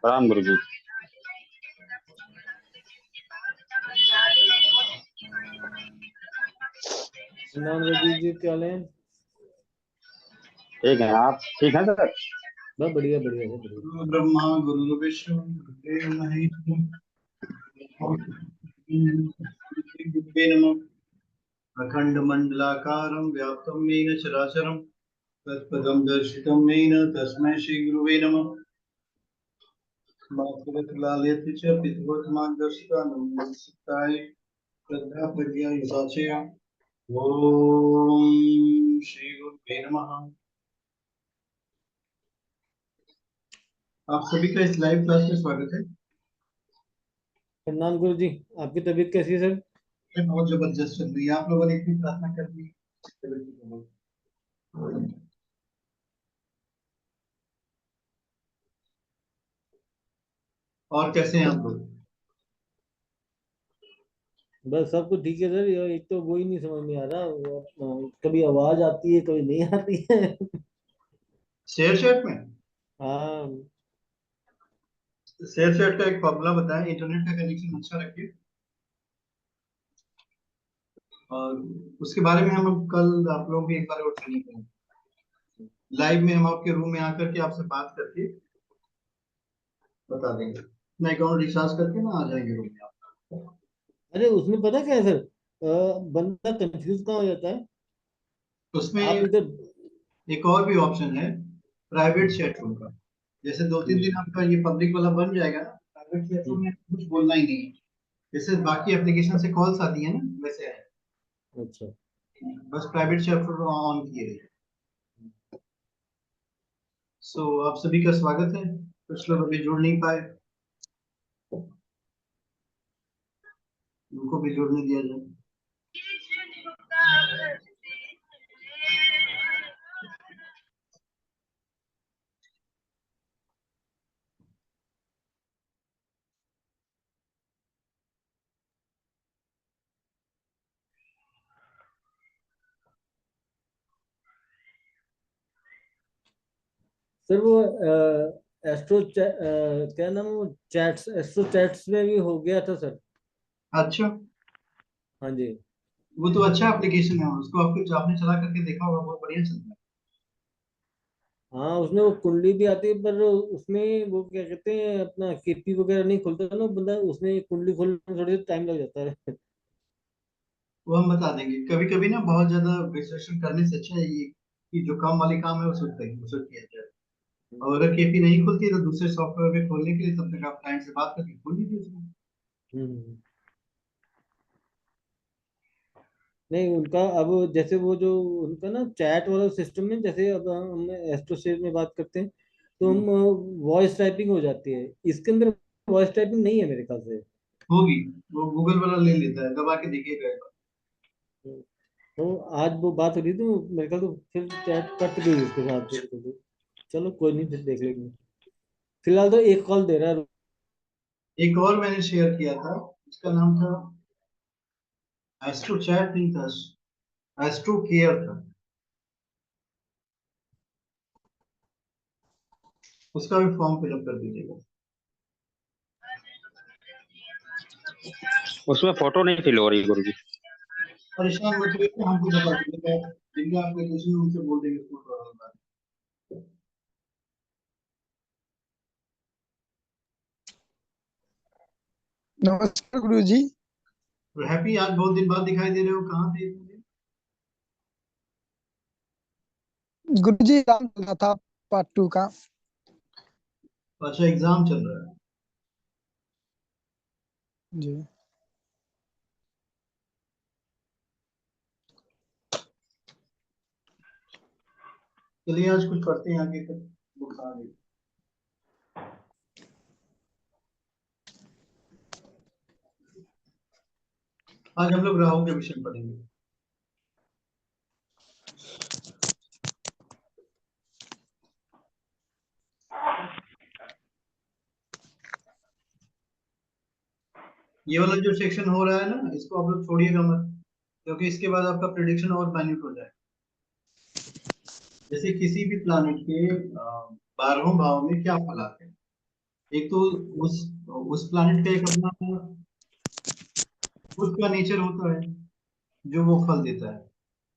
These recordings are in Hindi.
प्रणाम गुरु जी। नाम रवि जी, क्या हाल है? ठीक है, आप ठीक हैं सर? बस बढ़िया बढ़िया है, बढ़िया। गुरु ब्रह्मा गुरु विष्णु गुरुदेव महेश्वर गुरुवे नमः। अखंड मंडलाकारं व्याप्तं येन चराचरं तत्पदं दर्शितं येन तस्मै श्री गुरुवे नमः। मातृलालयति च पितृवत् मार्गदर्शिता नमस्ताय श्रद्धा प्रज्ञा युगाचया। ओम श्री गुरुवे नमः। आप सभी का इस लाइव क्लास में स्वागत है। प्रणाम गुरु जी, आपकी तबीयत कैसी है सर? बहुत जबरदस्त चल रही है। आप लोगों ने इतनी प्रार्थना कर दी। और कैसे हैं आप लोग? बस सब कुछ ठीक है सर। ये एक तो वो ही नहीं समझ में आ रहा, कभी आवाज आती है कभी नहीं आती है। शेयर चैट में हाँ। शेयर चैट का एक फॉर्मूला बताएं। इंटरनेट का कनेक्शन अच्छा रखिए और उसके बारे में हम कल आप लोग भी एक बार और ट्रेनिंग करेंगे। लाइव में हम आपके रूम में आकर के आपसे बात करके बता देंगे। अपना अकाउंट रिचार्ज करके ना आ जाएंगे रूम में आप। अरे उसमें पता क्या है सर, बंदा कंफ्यूज कहाँ हो जाता है। उसमें आप इधर। एक और भी ऑप्शन है, प्राइवेट चैट रूम का। जैसे 2-3 दिन आपका ये पब्लिक वाला बन जाएगा ना, प्राइवेट चैट रूम में कुछ बोलना ही नहीं है। जैसे बाकी एप्लीकेशन से कॉल्स आती है ना, वैसे है। अच्छा। बस प्राइवेट चैट रूम ऑन किए रहिए। सो आप सभी का स्वागत है। कुछ लोग अभी जुड़ नहीं पाए, उनको भी जुड़ने दिया जाए। सर वो एस्ट्रो क्या नाम है वो, चैट्स, एस्ट्रो चैट्स में भी हो गया था सर। अच्छा, हाँ जी। वो तो अच्छा एप्लीकेशन है। उसको आपको आपने चला करके देखा होगा, बहुत बढ़िया चलता है। हाँ, उसमें वो कुंडली भी आती है, पर उसमें वो क्या कहते हैं, अपना केपी वगैरह नहीं खुलता ना बंदा, उसमें कुंडली खोलने में थोड़ी टाइम लग जाता है। वो हम बता देंगे। कभी कभी ना बहुत ज्यादा विश्लेषण करने से अच्छा है ये कि जो काम वाले काम है उसको किया जाए। और अगर केपी नहीं खुलती है तो दूसरे सॉफ्टवेयर में खोलने के लिए तब तक आप क्लाइंट से बात करके खोल लीजिए उसको। हम्म। नहीं, उनका अब जैसे वो जो उनका ना चैट वाला सिस्टम में, जैसे अब हम एस्ट्रोसेट में बात करते हैं तो हम वॉइस टाइपिंग हो जाती है, इसके अंदर वॉइस टाइपिंग नहीं है मेरे ख्याल से। होगी, वो गूगल वाला ले लेता है। दबा के देखिएगा एक बार। तो आज वो बात हो रही थी, मेरे ख्याल तो फिर चैट कट गई उसके साथ तो चलो कोई नहीं, फिर देख लेंगे। फिलहाल तो एक कॉल दे रहा है। एक और मैंने शेयर किया था, उसका नाम था एस्ट्रो चैट नहीं था, एस्ट्रो केयर था। उसका भी फॉर्म फिलअप कर दीजिएगा। उसमें फोटो नहीं फिल हो रही गुरु जी। परेशान मत होइए, हमको बता दीजिएगा। जिनके आपके क्वेश्चन उनसे बोल देंगे उसको प्रॉब्लम का। नमस्कार गुरु जी। तो हैप्पी, आज बहुत दिन बाद दिखाई दे रहे हो, कहाँ थे इतने दिन? गुरु जी एग्जाम चल रहा था, पार्ट 2 का। अच्छा, एग्जाम चल रहा है। जी। चलिए आज कुछ पढ़ते हैं आगे तक, बुक आ गई। आज हम लोग राहु के विषय में पढ़ेंगे। ये वाला जो सेक्शन हो रहा है ना, इसको आप लोग छोड़िएगा मत, क्योंकि इसके बाद आपका प्रिडिक्शन और माइन्यूट हो जाए। जैसे किसी भी प्लानिट के 12वें भाव में क्या फल आते हैं। एक तो उस उस प्लानिट का एक अपना उसका नेचर होता है जो वो फल देता है।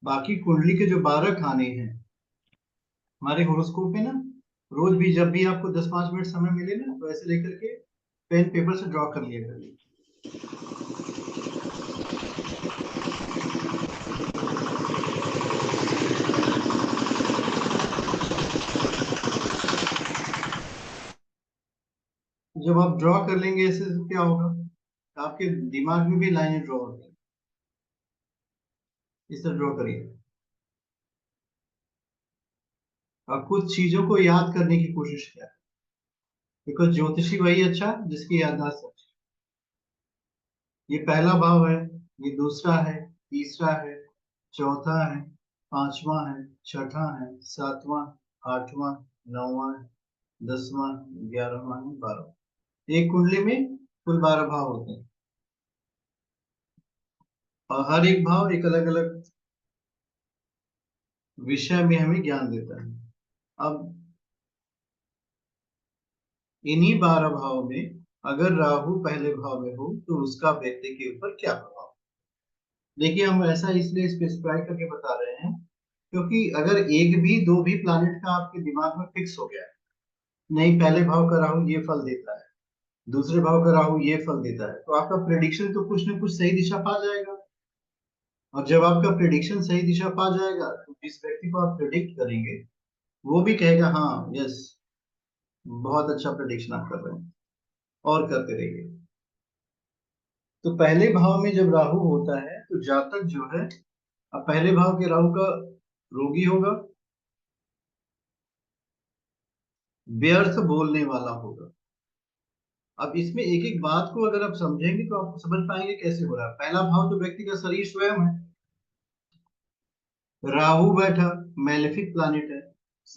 बाकी कुंडली के जो 12 खाने हैं हमारे होरोस्कोप में ना, रोज भी जब भी आपको 10-5 मिनट समय मिले ना, तो ऐसे लेकर के पेन पेपर से ड्रॉ कर लिया करिए। जब आप ड्रॉ कर लेंगे ऐसे तो क्या होगा, आपके दिमाग में भी लाइनें ड्रॉ होती है। इस तरह ड्रॉ करिए और कुछ चीजों को याद करने की कोशिश किया, बिकॉज ज्योतिषी वही अच्छा जिसकी याददाश्त अच्छी। ये पहला भाव है, ये दूसरा है, तीसरा है, चौथा है, पांचवा है, छठा है, सातवां, आठवां, नौवां, 10वां, 11वां, 12वां। एक कुंडली में कुल 12 भाव होते हैं और हर एक भाव एक अलग अलग विषय में हमें ज्ञान देता है। अब इन्हीं 12 भाव में अगर राहु पहले भाव में हो तो उसका व्यक्ति के ऊपर क्या प्रभाव। देखिए हम ऐसा इसलिए स्पेसिफाई करके बता रहे हैं क्योंकि अगर एक भी दो भी प्लैनेट का आपके दिमाग में फिक्स हो गया है, नहीं पहले भाव का राहु ये फल देता है, दूसरे भाव का राहु ये फल देता है, तो आपका प्रेडिक्शन तो कुछ ना कुछ सही दिशा पा जाएगा। और जब आपका प्रेडिक्शन सही दिशा पा जाएगा तो जिस व्यक्ति को आप प्रेडिक्ट करेंगे वो भी कहेगा हाँ यस, बहुत अच्छा प्रेडिक्शन आप कर रहे हैं और करते रहिए। तो पहले भाव में जब राहु होता है तो जातक जो है, अब पहले भाव के राहु का रोगी होगा, व्यर्थ बोलने वाला होगा। अब इसमें एक एक बात को अगर आप समझेंगे तो आप समझ पाएंगे कैसे हो रहा है। पहला भाव तो व्यक्ति का शरीर स्वयं है, राहु बैठा मैलेफिक प्लैनेट है।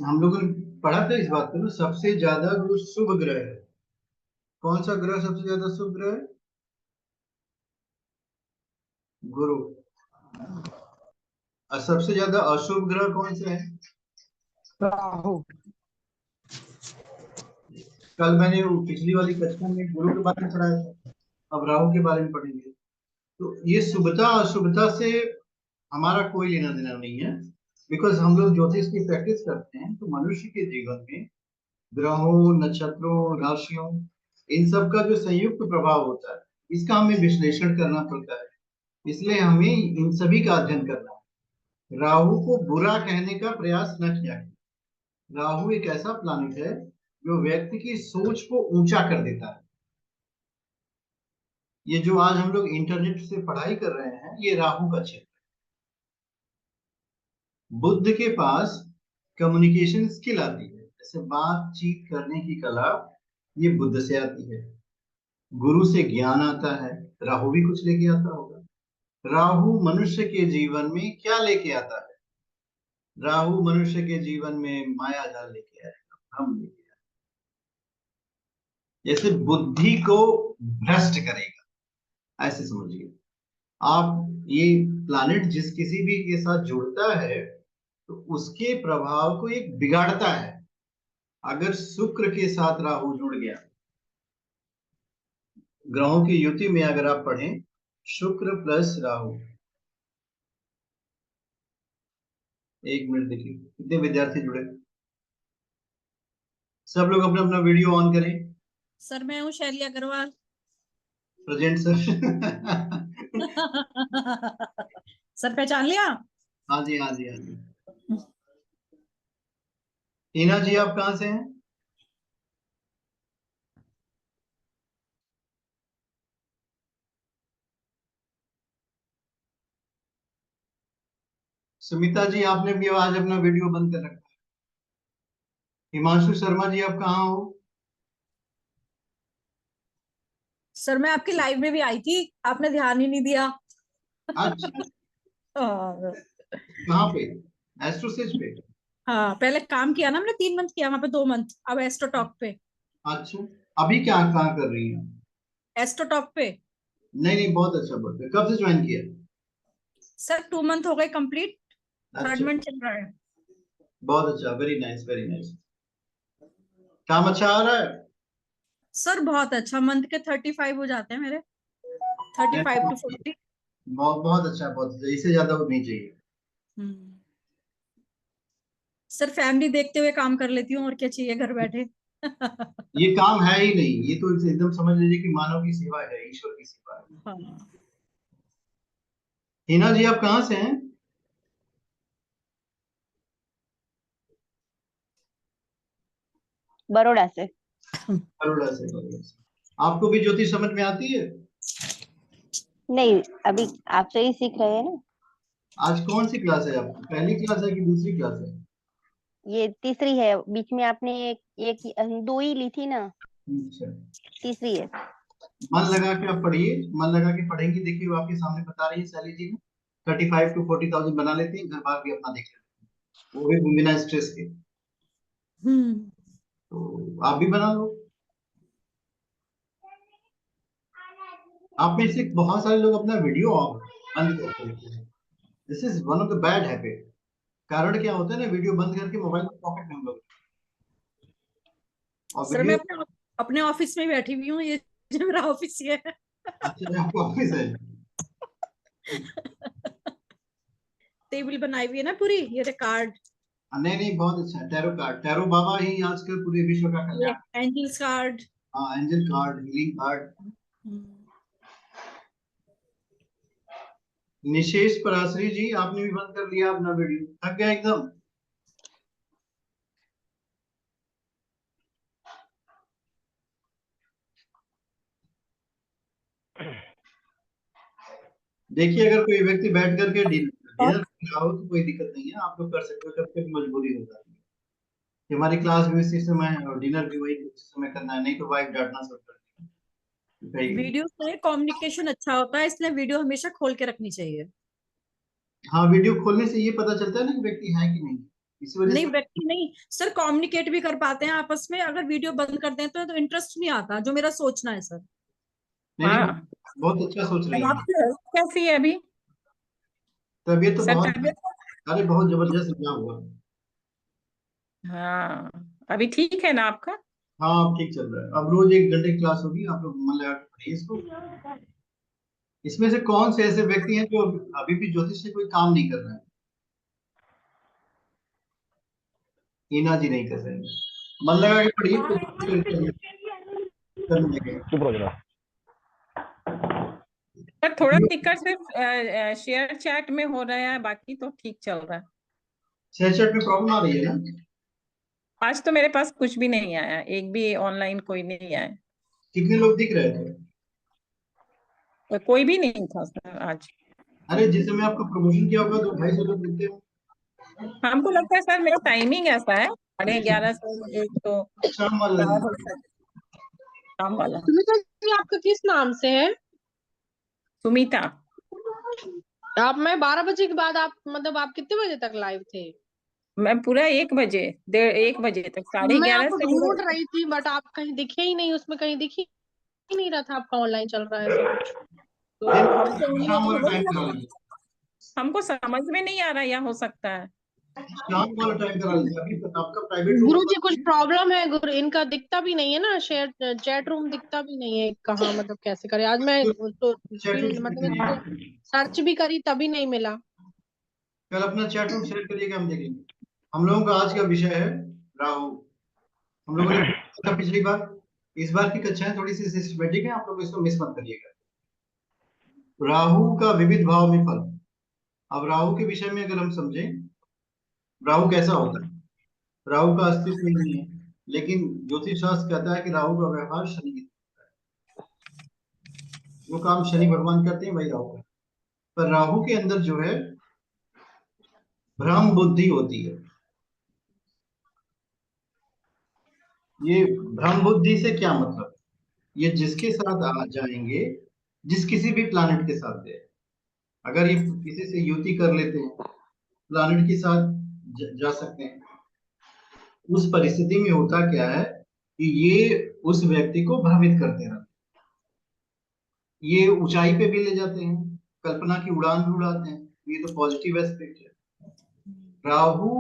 हम लोगों ने पढ़ा था इस बात को ना, सबसे ज्यादा जो शुभ ग्रह है, कौन सा ग्रह सबसे ज्यादा शुभ ग्रह है? गुरु। और सबसे ज्यादा अशुभ ग्रह कौन सा है? राहु। कल मैंने वो पिछली वाली कक्षा में गुरु के बारे में पढ़ाया था, अब राहु के बारे में पढ़ेंगे। तो ये शुभता अशुभता से हमारा कोई लेना देना नहीं है, बिकॉज हम लोग ज्योतिष की प्रैक्टिस करते हैं तो मनुष्य के जीवन में ग्रहों, नक्षत्रों, राशियों, इन सब का जो संयुक्त प्रभाव होता है इसका हमें विश्लेषण करना पड़ता है। इसलिए हमें इन सभी का अध्ययन करना है। राहु को बुरा कहने का प्रयास न किया है। राहु एक ऐसा प्लैनेट है जो व्यक्ति की सोच को ऊंचा कर देता है। ये जो आज हम लोग इंटरनेट से पढ़ाई कर रहे हैं ये राहु का क्षेत्र है। बुद्ध के पास कम्युनिकेशन स्किल आती है, जैसे बातचीत करने की कला, ये बुद्ध से आती है। गुरु से ज्ञान आता है, राहु भी कुछ लेके आता होगा। राहु मनुष्य के जीवन में क्या लेके आता है? राहु मनुष्य के जीवन में माया जाल लेके आएगा, भ्रम लेके आएगा, जैसे बुद्धि को भ्रष्ट करेगा, ऐसे समझिए आप। ये प्लैनेट जिस किसी भी के साथ जुड़ता है तो उसके प्रभाव को एक बिगाड़ता है। अगर शुक्र के साथ राहु जुड़ गया, ग्रहों की युति में अगर आप पढ़ें शुक्र प्लस राहु, एक मिनट देखिए कितने विद्यार्थी जुड़े। सब लोग अपना अपना वीडियो ऑन करें। सर मैं हूँ शैली अग्रवाल। Present sir. सर पहचान लिया? हाँ जी हाँ जी हाँ जी। टीना जी आप कहाँ से हैं? सुमिता जी आपने भी आज अपना वीडियो बंद कर रखा है। हिमांशु शर्मा जी आप कहाँ हो? सर मैं आपकी लाइव में भी आई थी, आपने ध्यान ही नहीं दिया। अच्छा हाँ कहाँ पे? एस्ट्रोसिस पे? हाँ, पहले काम किया ना हमने, 3 मंथ किया वहां पे, 2 मंथ। अब एस्ट्रोटॉक पे। अच्छा अभी क्या कहाँ कर रही हैं? एस्ट्रोटॉक पे। नहीं नहीं बहुत अच्छा, बहुत अच्छा। कब से ज्वाइन किया? सर 2 मंथ हो गए कंप्लीट, 3rd अच्छा मंथ चल रहा है। बहुत अच्छा, वेरी नाइस वेरी नाइस। काम अच्छा आ रहा है? सर बहुत अच्छा, मंथ के 35 हो जाते हैं मेरे, 35 to 40। बहुत बहुत अच्छा, बहुत अच्छा, इससे ज्यादा होनी चाहिए। सर फैमिली देखते हुए काम कर लेती हूँ, और क्या चाहिए घर बैठे। ये काम है ही नहीं, ये तो एकदम समझ लीजिए कि मानव की सेवा है, ईश्वर की सेवा है। हाँ। हिना जी, आप कहाँ से हैं? बड़ौदा से। बड़ौदा से, बड़ौदा से। आपको भी ज्योतिष समझ में आती है? नहीं, अभी आपसे ही सीख रहे हैं ना। आज कौन सी क्लास है आपकी, पहली क्लास है कि दूसरी क्लास है? ये तीसरी है, बीच में आपने एक दो ही ली थी ना, अच्छा, तीसरी है। मन लगा के आप पढ़िए, मन लगा के पढ़ेंगे, देखिए वो आपके सामने बता रही है शैली जी ने, 35 to 40,000 बना लेती है, घर बार भी अपना देख लेते हैं, वो भी बिना स्ट्रेस के। हम्म। तो आप भी बना लो। आप में से बहुत सारे लोग अपना वीडियो बंद करते हैं, this is one of the bad habit. कारण क्या होता है ना, वीडियो बंद करके मोबाइल पॉकेट में हम लोग, और सर मैं वीडियो। अपने अपने ऑफिस में बैठी हुई हूँ, ये जो मेरा ऑफिस ही है। अच्छा, आपको ऑफिस है? टेबल बनाई हुई है ना पूरी, ये रिकॉर्ड, नहीं नहीं, बहुत अच्छा है। टैरो कार्ड, टैरो बाबा ही आजकल पूरे विश्व का ये कल्याण। Angels card. हाँ, angel card, healing card. Nishesh Parashari ji, आपने भी बंद कर लिया अपना वीडियो, थक गया एकदम? देखिए, अगर कोई व्यक्ति बैठ करके डिनर कर रहा हो तो कोई दिक्कत नहीं है, आप लोग कर सकते हो, कभी कभी मजबूरी हो जाती है कि हमारी क्लास भी उसी समय है और डिनर भी वही उसी समय करना है, नहीं तो वाइफ डांटना शुरू कर देगी। वीडियो से कम्युनिकेशन अच्छा होता है, इसलिए वीडियो हमेशा खोल के रखनी चाहिए। हाँ, वीडियो खोलने से ये पता चलता है ना कि व्यक्ति है कि नहीं, इसी वजह नहीं से। व्यक्ति नहीं सर, कम्युनिकेट भी कर पाते हैं आपस में, अगर वीडियो बंद कर दें तो इंटरेस्ट नहीं आता, जो मेरा सोचना है सर। नहीं नहीं, हाँ। बहुत अच्छा सोच अब रही हैं। आपकी हेल्थ कैसी है अभी? तबीयत तो सर बहुत, तबीयत। अरे बहुत जबरदस्त लगा हुआ। हाँ, अभी ठीक है ना आपका? हाँ, अब ठीक चल रहा है, अब रोज 1 घंटे की क्लास होगी, आप लोग मन लगा के पढ़िए इसको। इसमें से कौन से ऐसे व्यक्ति हैं जो अभी भी ज्योतिष से कोई काम नहीं कर रहे हैं? हीना जी नहीं कर रहे हैं, मन लगा के पढ़िए, करने लगेगा। चुप रहो जरा। सर थोड़ा दिक्कत सिर्फ शेयर चैट में हो रहा है, बाकी तो ठीक चल रहा है। शेयर में प्रॉब्लम आ रही है ना? आज तो मेरे पास कुछ भी नहीं आया, एक भी ऑनलाइन कोई नहीं आया। कितने लोग दिख रहे थे? तो कोई भी नहीं था सर आज। अरे जिस समय आपका प्रमोशन किया होगा तो 250 लोग दिखते हो। हमको लगता है सर मेरा टाइमिंग ऐसा है, 11:30 से 1 तो शाम वाला दिन। काम वाला। सुमित्रा जी, आपका किस नाम से है? सुमिता। आप, मैं 12 बजे के बाद, आप मतलब आप कितने बजे तक लाइव थे? मैं पूरा 1 बजे, 1 बजे तक, साढ़े मैं ग्यारह आपको से ढूंढ रही थी, बट आप कहीं दिखे ही नहीं, उसमें कहीं दिख ही नहीं रहा था आपका ऑनलाइन चल रहा है ऐसा कुछ। तो दिन शाम वाला टाइम करा हमको लीजिए, हमको समझ में नहीं आ रहा, या हो सकता है। शाम वाला टाइम करा लीजिए, अभी तक आपका प्राइवेट रूम। गुरु जी कुछ प्रॉब्लम है, गुरु इनका दिखता भी नहीं है ना, शेयर चैट रूम दिखता भी नहीं है कहाँ, मतलब कैसे करे? आज मैं तो चैट रूम फील्ड शेयर मतलब इसको करिए, सर्च भी करी तभी नहीं मिला। कल अपना चैट रूम शेयर करिएगा, हम देखेंगे। हम लोगों का आज का विषय है राहु। हम लोगों ने था पिछली बार, इस बार की कक्षाएं थोड़ी सी सिस्टमेटिक है, आप लोग इसको मिस मत करिएगा। राहु का विविध भाव में फल। अब राहु के विषय में अगर हम समझें, राहु कैसा होता है? राहु का अस्तित्व नहीं है, लेकिन ज्योतिष शास्त्र कहता है कि राहु का व्यवहार शनि की तरह है। जो काम शनि भगवान करते हैं वही राहु करते हैं। पर राहु के अंदर जो है भ्रम बुद्धि होती है। ये भ्रम बुद्धि से क्या मतलब? ये जिसके साथ आ जाएंगे, जिस किसी भी प्लानिट के साथ है, अगर ये किसी से युति कर लेते हैं, प्लानिट के साथ जा सकते हैं, उस परिस्थिति में होता क्या है कि ये उस व्यक्ति को भ्रमित करते हैं, ये ऊंचाई पे भी ले जाते हैं, कल्पना की उड़ान भी उड़ाते हैं। ये तो पॉजिटिव एस्पेक्ट है। राहु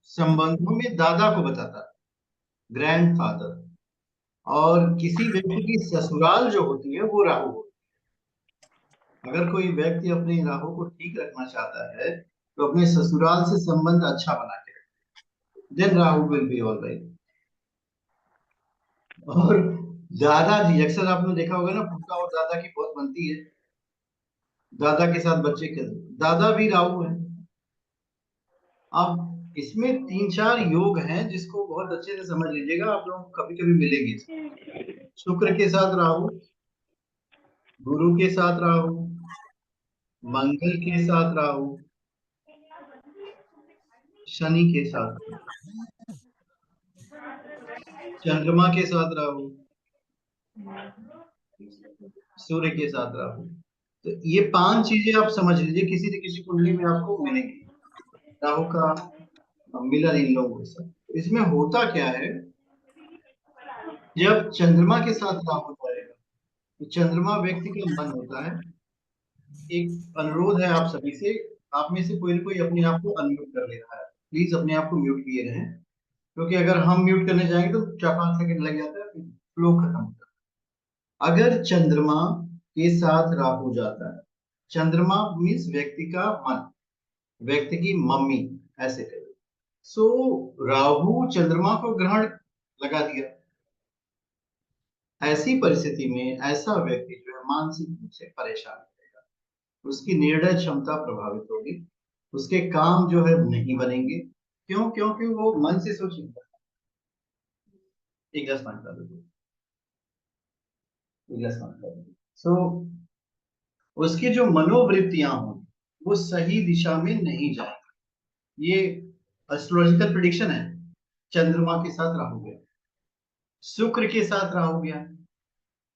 संबंधों में दादा को बताता है, ग्रैंडफादर। और किसी व्यक्ति की ससुराल जो होती है वो राहु होती है। अगर कोई व्यक्ति अपने राहु को ठीक रखना चाहता है तो अपने ससुराल से संबंध अच्छा बना के रखे, then Rahu will be all right. और दादाजी, अक्सर आपने देखा होगा ना, फूफा और दादा की बहुत बनती है, दादा के साथ बच्चे के, दादा भी राहु है। अब इसमें 3-4 योग हैं जिसको बहुत अच्छे से समझ लीजिएगा, आप लोग कभी कभी मिलेंगे। शुक्र के साथ राहु, गुरु के साथ राहु, मंगल के साथ राहु, शनि के साथ, चंद्रमा के साथ राहु, सूर्य के साथ राहु। तो ये 5 चीजें आप समझ लीजिए, किसी न किसी कुंडली में आपको मिलेंगी राहु का मिलन इन लोगों के साथ। इसमें होता क्या है, जब चंद्रमा के साथ राहु जाएगा तो चंद्रमा व्यक्ति का मन होता है। एक अनुरोध है आप सभी से, आप में से कोई न कोई अपने आप को अनम्यूट कर ले रहा है, प्लीज अपने आप को म्यूट किए रहें, क्योंकि अगर हम म्यूट करने जाएंगे तो 4-5 सेकंड लग जाता है, फ्लो खत्म होता है। अगर चंद्रमा के साथ राहु जाता है, चंद्रमा मीन्स व्यक्ति का मन, व्यक्ति की मम्मी, ऐसे करें। सो राहु चंद्रमा को ग्रहण लगा दिया। ऐसी परिस्थिति में ऐसा व्यक्ति जो है मानसिक रूप से परेशान रहेगा, उसकी निर्णय क्षमता प्रभावित होगी, उसके काम जो है नहीं बनेंगे। क्यों? क्योंकि वो मन से सोचेगा। एक गिलास पानी डाल दो, एक गिलास पानी डाल दो। सो उसकी जो मनोवृत्तियां होंगी वो सही दिशा में नहीं जाएंगी। ये एस्ट्रोलॉजिकल प्रेडिक्शन है। चंद्रमा के साथ राहु गया, शुक्र के साथ राहु गया।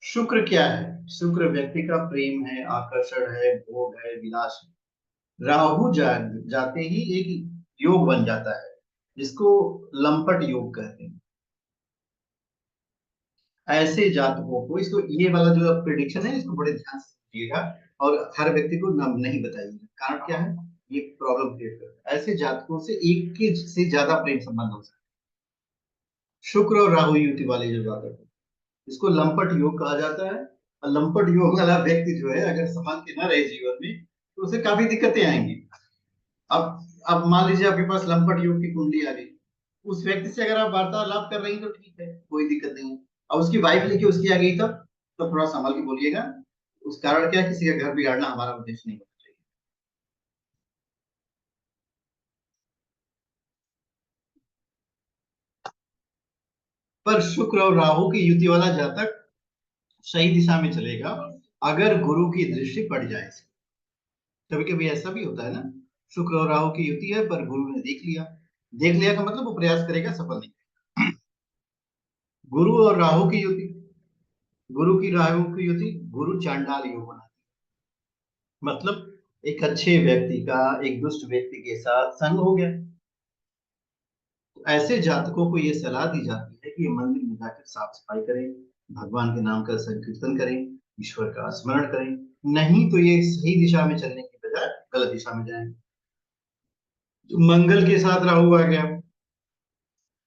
शुक्र क्या है? शुक्र व्यक्ति का प्रेम है, आकर्षण है, भोग है, विलास है। राहु जाते ही एक योग बन जाता है जिसको लंपट योग कहते हैं। ऐसे जातकों को, इसको ये वाला जो प्रेडिक्शन है इसको बड़े ध्यान से समझिएगा और हर व्यक्ति को नहीं बताइएगा। कारण क्या है? ये प्रॉब्लम क्रिएट करता है। ऐसे जातकों से एक के से ज्यादा प्रेम संबंध हो सकता है। शुक्र और राहु युति वाले जो जातक है इसको लंपट योग कहा जाता है। और लंपट योग वाला व्यक्ति जो है अगर संभाल के ना रहे जीवन में तो उसे काफी दिक्कतें आएंगी। अब मान लीजिए आपके पास लंपट योग की कुंडली आ गई, उस व्यक्ति से अगर आप वार्तालाप कर रही तो ठीक है, कोई दिक्कत नहीं है। और उसकी वाइफ लेके उसकी आ गई तो थोड़ा संभाल के बोलिएगा। उस कारण क्या, किसी का घर बिगाड़ना हमारा उद्देश्य नहीं होना चाहिए। पर शुक्र और राहु की युति वाला जातक सही दिशा में चलेगा अगर गुरु की दृष्टि पड़ जाए। कभी कभी ऐसा भी होता है ना, शुक्र और राहु की युति है पर गुरु ने देख लिया। देख लिया का मतलब वो प्रयास करेगा, सफल नहीं। गुरु और राहु की युति, गुरु की राहु की युति गुरु चांडाल योग बनाती है। मतलब एक अच्छे व्यक्ति का एक दुष्ट व्यक्ति के साथ संग हो गया। तो ऐसे जातकों को ये सलाह दी जाती है कि मंदिर में जाकर साफ सफाई करें, भगवान के नाम का संकीर्तन करें, ईश्वर का स्मरण करें। नहीं तो ये सही दिशा में चलने की बजाय गलत दिशा में जाएंगे। मंगल के साथ राहु आ गया।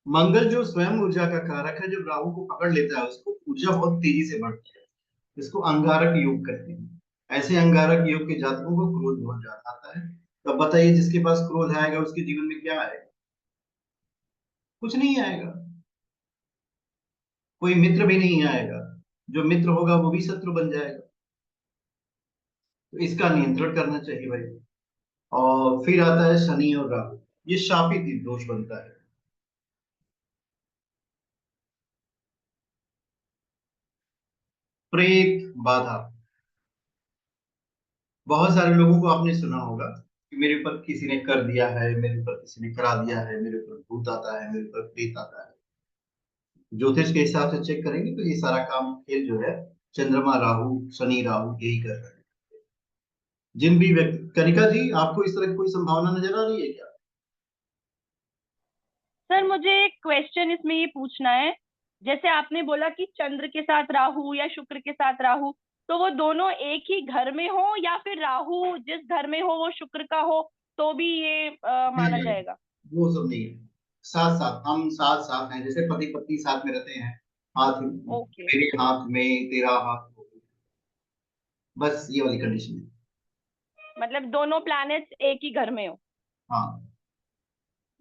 मंगल जो स्वयं ऊर्जा का कारक है, जब राहु को पकड़ लेता है उसको ऊर्जा बहुत तेजी से बढ़ती है। इसको अंगारक योग कहते हैं। ऐसे अंगारक योग के जातकों को क्रोध बहुत ज्यादा आता है। तो अब बताइए, जिसके पास क्रोध आएगा उसके जीवन में क्या आएगा? कुछ नहीं आएगा। कोई मित्र भी नहीं आएगा, जो मित्र होगा वो भी शत्रु बन जाएगा। तो इसका नियंत्रण करना चाहिए भाई। और फिर आता है शनि और राहु, ये शापित दोष बनता है। प्रेत बाधा, बहुत सारे लोगों को आपने सुना होगा कि मेरे ऊपर किसी ने कर दिया है, मेरे ऊपर किसी ने करा दिया है, मेरे ऊपर भूत आता है, मेरे ऊपर प्रेत आता है। ज्योतिष के हिसाब से चेक करेंगे तो ये सारा काम खेल जो है चंद्रमा राहु, शनि राहु यही कर रहे हैं। जिन भी व्यक्ति, कनिका जी आपको इस तरह की कोई संभावना नजर आ रही है क्या? सर मुझे एक क्वेश्चन इसमें ये पूछना है, जैसे आपने बोला कि चंद्र के साथ राहु या शुक्र के साथ राहु, तो वो दोनों एक ही घर में हो या फिर राहु जिस घर में हो वो शुक्र का हो तो भी ये माना नहीं, जाएगा? वो सब नहीं है। साथ साथ, हम साथ साथ हैं, जैसे पति पत्नी साथ में रहते हैं, हाथ ओके, मेरे हाथ में तेरा हाथ, बस ये वाली कंडीशन है। मतलब दोनों प्लैनेट्स एक ही घर में हो। हाँ,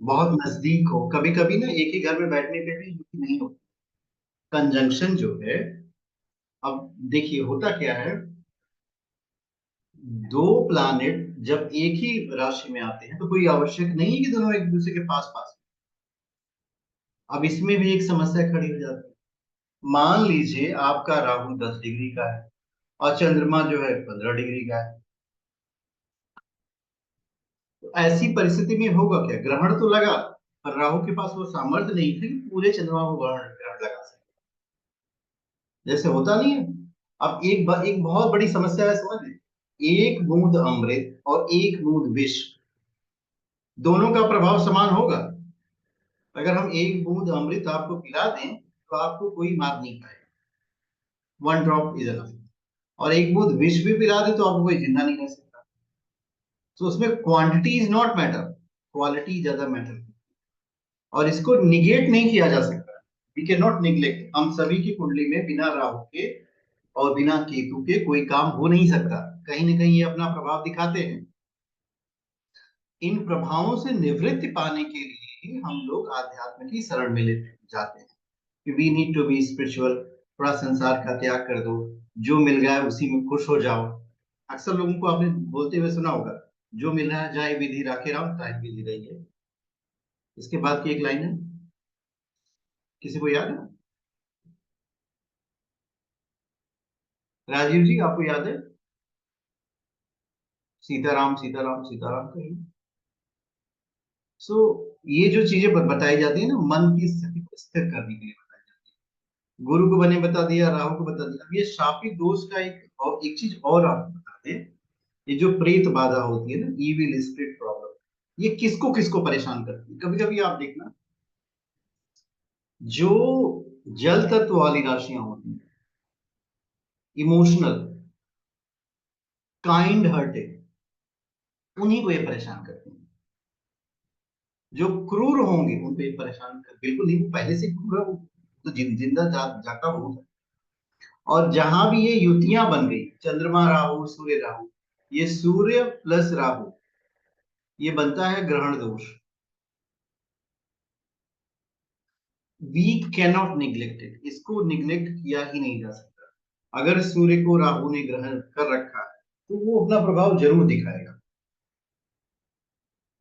बहुत नजदीक हो, कभी कभी ना एक ही घर में बैठने पे भी युति नहीं होती, कंजंक्शन जो है। अब देखिए होता क्या है, दो प्लैनेट जब एक ही राशि में आते हैं तो कोई आवश्यक नहीं है कि दोनों एक दूसरे के पास पास। अब इसमें भी एक समस्या खड़ी हो जाती है। मान लीजिए आपका राहु 10 डिग्री का है और चंद्रमा जो है 15 डिग्री का है, तो ऐसी परिस्थिति में होगा क्या, ग्रहण तो लगा पर राहु के पास वो सामर्थ्य नहीं थी कि पूरे चंद्रमा को ग्रहण ग्रहण लगा सके, जैसे होता नहीं है। अब एक बहुत बड़ी समस्या है, समझ लीजिए, एक बूंद अमृत और एक बूंद विष, दोनों का प्रभाव समान होगा। अगर हम एक बूंद अमृत आपको पिला दें तो आपको कोई मार नहीं पाएगा, वन ड्रॉप इज एनफ। और एक बूंद विष भी पिला दे तो आपको कोई जिंदा नहीं रह सकता। तो उसमें quantity is not matter, quality ज्यादा मैटर। और इसको निगेट नहीं किया जा सकता, वी कैन नॉट निग्लेक्ट। हम सभी की कुंडली में बिना राहु के और बिना केतु के कोई काम हो नहीं सकता, कहीं ना कहीं ये अपना प्रभाव दिखाते हैं। इन प्रभावों से निवृत्ति पाने के लिए हम लोग आध्यात्म की शरण में जाते हैं कि we need to be spiritual, थोड़ा संसार का त्याग कर दो, जो मिल गया है उसी में खुश हो जाओ। अक्सर लोगों को आपने बोलते हुए सुना होगा, जो मिल रहा है जाए विधि राखे राम, ताहि विधि रहिए। इसके बाद की एक लाइन है, किसी को याद है? राजीव जी आपको याद है? सीताराम सीताराम सीताराम कहिए। सो ये जो चीजें बताई जाती है ना, मन की स्थिति को स्थिर करने के लिए बताई जाती है। गुरु को बने बता दिया, राहु को बता दिया। अब ये शापित दोष का एक चीज और आपको बता दें, ये जो प्रेत बाधा होती है ना, इविल स्पिरिट प्रॉब्लम, ये किसको किसको परेशान करती है। कभी कभी आप देखना, जो जल तत्व वाली राशियां होती हैं, इमोशनल, काइंड हार्टेड, उन्हीं को ये परेशान करती हैं। जो क्रूर होंगे उनको ये परेशान कर, बिल्कुल नहीं, वो पहले से क्रूर है, वो तो जिंदा जाता भूत है। और जहां भी ये युतियां बन गई, चंद्रमा राहु सूर्य राहु, ये सूर्य प्लस राहु, ये बनता है ग्रहण दोष। वी कैनॉट निग्लेक्ट इट, इसको निग्लेक्ट किया ही नहीं जा सकता। अगर सूर्य को राहु ने ग्रहण कर रखा है तो वो अपना प्रभाव जरूर दिखाएगा।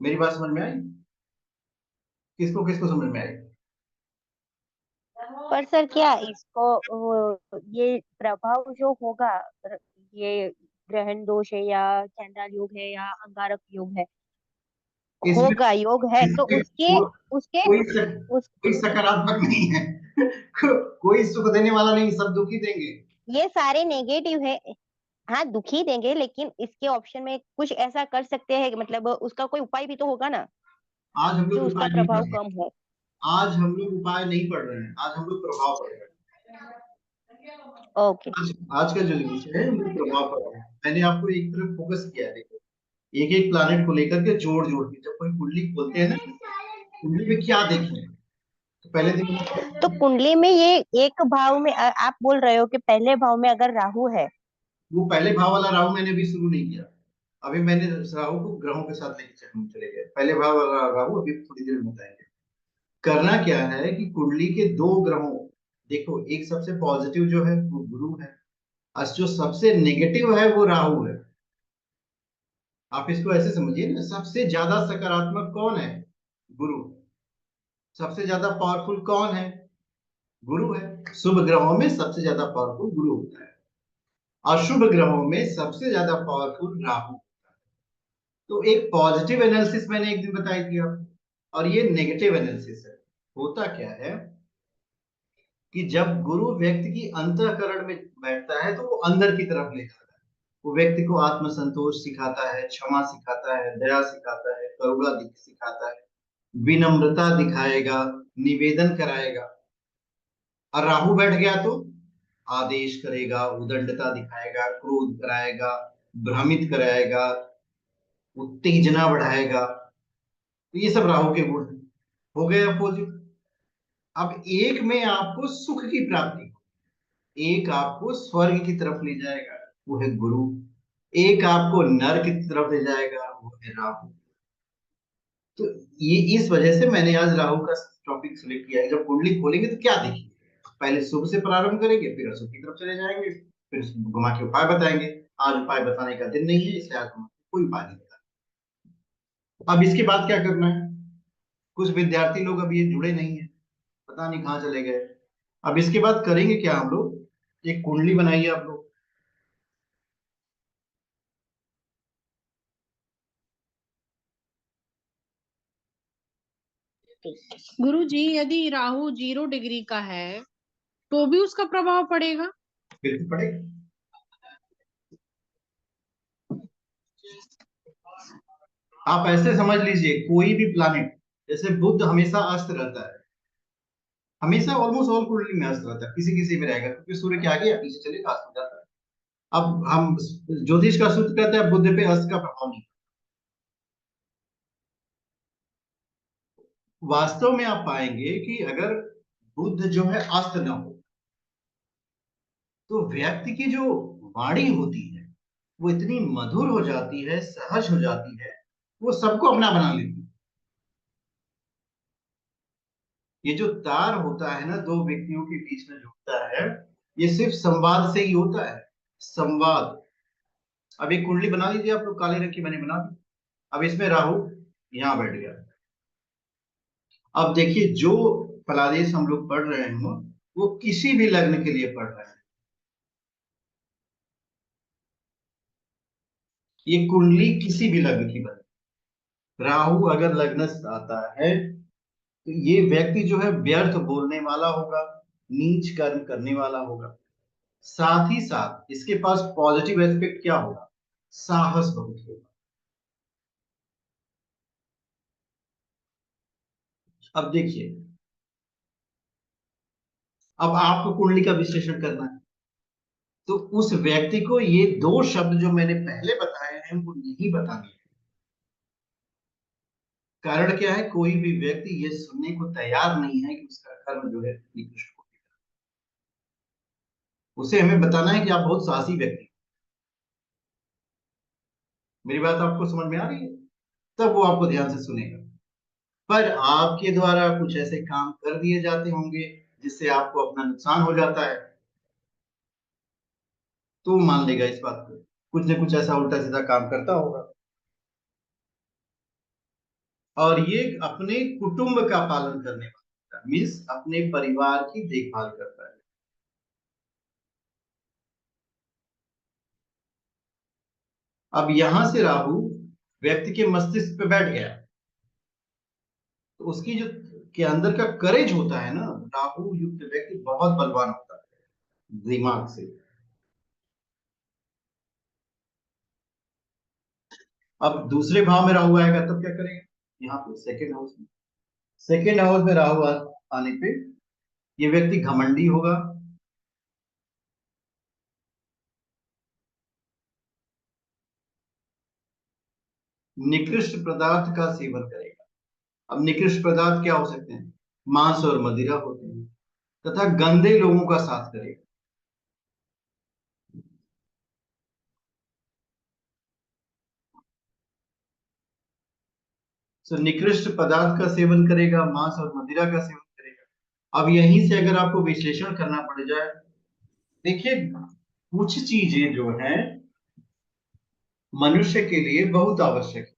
मेरी बात समझ में आई? किसको किसको समझ में आई? पर सर क्या इसको ये प्रभाव जो होगा, ये ग्रहण दोष है या चंद्राल योग है या अंगारक योग है, इसमें होगा योग है तो उसके उसके उस कोई सकारात्मक नहीं है। कोई सुख देने वाला नहीं, सब दुखी देंगे। ये सारे नेगेटिव है। हाँ दुखी देंगे, लेकिन इसके ऑप्शन में कुछ ऐसा कर सकते हैं कि मतलब उसका कोई उपाय भी तो होगा ना, आज हम जो लोग उसका उपाय नहीं पढ़ प्रभाव रहे, कम हो। आज हम लोग उपाय नहीं पढ़ रहे हैं, आज हम लोग प्रभाव पढ़ रहे हैं। ओके। आज का जो विषय है हम लोग प्रभाव पढ़ रहे हैं। मैंने आपको एक तरफ फोकस किया है, देखो, एक एक प्लैनेट को लेकर के जोड़ जोड़ के जब कोई कुंडली खोलते हैं ना, कुंडली में क्या देखें, तो पहले देखो, तो कुंडली में ये एक भाव में आप बोल रहे हो कि पहले भाव में अगर राहु है। वो पहले भाव वाला राहु मैंने अभी शुरू नहीं किया। अभी मैंने राहु को ग्रहों के साथ लेके चले गए, पहले भाव वाला राहु अभी थोड़ी देर में बताएंगे। करना क्या है कि कुंडली के दो ग्रहों, देखो, एक सबसे पॉजिटिव जो है वो गुरु है, और जो सबसे नेगेटिव है वो राहु है। आप इसको ऐसे समझिए ना, सबसे ज्यादा सकारात्मक कौन है? गुरु। सबसे ज्यादा पावरफुल कौन है? गुरु है। शुभ ग्रहों में सबसे ज्यादा पावरफुल गुरु होता है, अशुभ ग्रहों में सबसे ज्यादा पावरफुल राहु। तो एक पॉजिटिव एनालिसिस मैंने एक दिन बताई थी आपको, और ये नेगेटिव एनालिसिस है। होता क्या है कि जब गुरु व्यक्ति की अंतःकरण में बैठता है तो वो अंदर की तरफ ले जाता है। वो व्यक्ति को आत्मसंतोष सिखाता है, क्षमा सिखाता है, दया सिखाता है, करुणा सिखाता है, विनम्रता दिखाएगा, निवेदन कराएगा। और राहु बैठ गया तो आदेश करेगा, उदंडता दिखाएगा, क्रोध कराएगा, भ्रमित कराएगा, उत्तेजना बढ़ाएगा। तो ये सब राहु के गुण हैं। हो गए अपोजिट। अब एक में आपको सुख की प्राप्ति, एक आपको स्वर्ग की तरफ ले जाएगा, वो है गुरु। एक आपको नरक की तरफ ले जाएगा, वो है राहु। तो ये इस वजह से मैंने आज राहु का टॉपिक सिलेक्ट किया है। जब कुंडली खोलेंगे तो क्या देखेंगे, पहले शुभ से प्रारंभ करेंगे, फिर अशुभ की तरफ चले जाएंगे, फिर घुमा के उपाय बताएंगे। आज उपाय बताने का दिन नहीं है, इसलिए आज हम कोई उपाय नहीं बता। अब इसके बाद क्या करना है, कुछ विद्यार्थी लोग अभी ये जुड़े नहीं है, पता नहीं कहाँ चले गए। अब इसके बाद करेंगे क्या हम लोग, एक कुंडली बनाइए आप लोग। गुरुजी यदि राहु 0 डिग्री का है तो भी उसका प्रभाव पड़ेगा? बिल्कुल पड़ेगा। आप ऐसे समझ लीजिए, कोई भी प्लानिट, जैसे बुध हमेशा अस्त रहता है, हमेशा ऑलमोस्ट ऑल कुंडली में अस्त रहता है, किसी किसी में रहेगा, क्योंकि सूर्य के आगे या पीछे चले अस्त हो जाता है। अब हम ज्योतिष का सूत्र कहता है बुध पे अस्त का प्रभाव नहीं। वास्तव में आप पाएंगे कि अगर बुध जो है अस्त न हो तो व्यक्ति की जो वाणी होती है वो इतनी मधुर हो जाती है, सहज हो जाती है, वो सबको अपना बना लेती है। ये जो तार होता है ना दो व्यक्तियों के बीच में जुड़ता है, ये सिर्फ संवाद से ही होता है, संवाद। अब एक कुंडली बना लीजिए आप लोग, काले रंग की मैंने बना दी। अब इसमें राहु यहाँ बैठ गया। अब देखिए जो फलादेश हम लोग पढ़ रहे हैं वो किसी भी लग्न के लिए पढ़ रहे हैं। ये कुंडली किसी भी लग्न की बने, राहु अगर लग्न से आता है तो ये व्यक्ति जो है व्यर्थ बोलने वाला होगा, नीच कर्म करने वाला होगा। साथ ही साथ इसके पास पॉजिटिव एस्पेक्ट क्या होगा, साहस बहुत होगा। अब देखिए, अब आपको कुंडली का विश्लेषण करना है, तो उस व्यक्ति को ये दो शब्द जो मैंने पहले बताए हैं वो नहीं बताने हैं। कारण क्या है, कोई भी व्यक्ति ये सुनने को तैयार नहीं है कि उसका कर्म जो है निकृष्ट हो। उसे हमें बताना है कि आप बहुत साहसी व्यक्ति, मेरी बात आपको समझ में आ रही है, तब वो आपको ध्यान से सुनेगा। पर आपके द्वारा कुछ ऐसे काम कर दिए जाते होंगे जिससे आपको अपना नुकसान हो जाता है, तो वो मान लेगा इस बात को, कुछ न कुछ ऐसा उल्टा सीधा काम करता होगा। और ये अपने कुटुंब का पालन करने वाला है, मीन्स अपने परिवार की देखभाल करता है। अब यहां से राहु व्यक्ति के मस्तिष्क पे बैठ गया, तो उसकी जो के अंदर का करेज होता है ना, राहु युक्त व्यक्ति बहुत बलवान होता है दिमाग से। अब दूसरे भाव में राहु आएगा तब क्या करेगा, यहाँ पे सेकेंड हाउस में, सेकेंड हाउस में राहु आने पे ये व्यक्ति घमंडी होगा, निकृष्ट पदार्थ का सेवन करेगा। अब निकृष्ट पदार्थ क्या हो सकते हैं, मांस और मदिरा होते हैं, तथा गंदे लोगों का साथ करेगा। तो निकृष्ट पदार्थ का सेवन करेगा, मांस और मदिरा का सेवन करेगा। अब यहीं से अगर आपको विश्लेषण करना पड़ जाए, देखिए कुछ चीजें जो हैं मनुष्य के लिए बहुत आवश्यक है,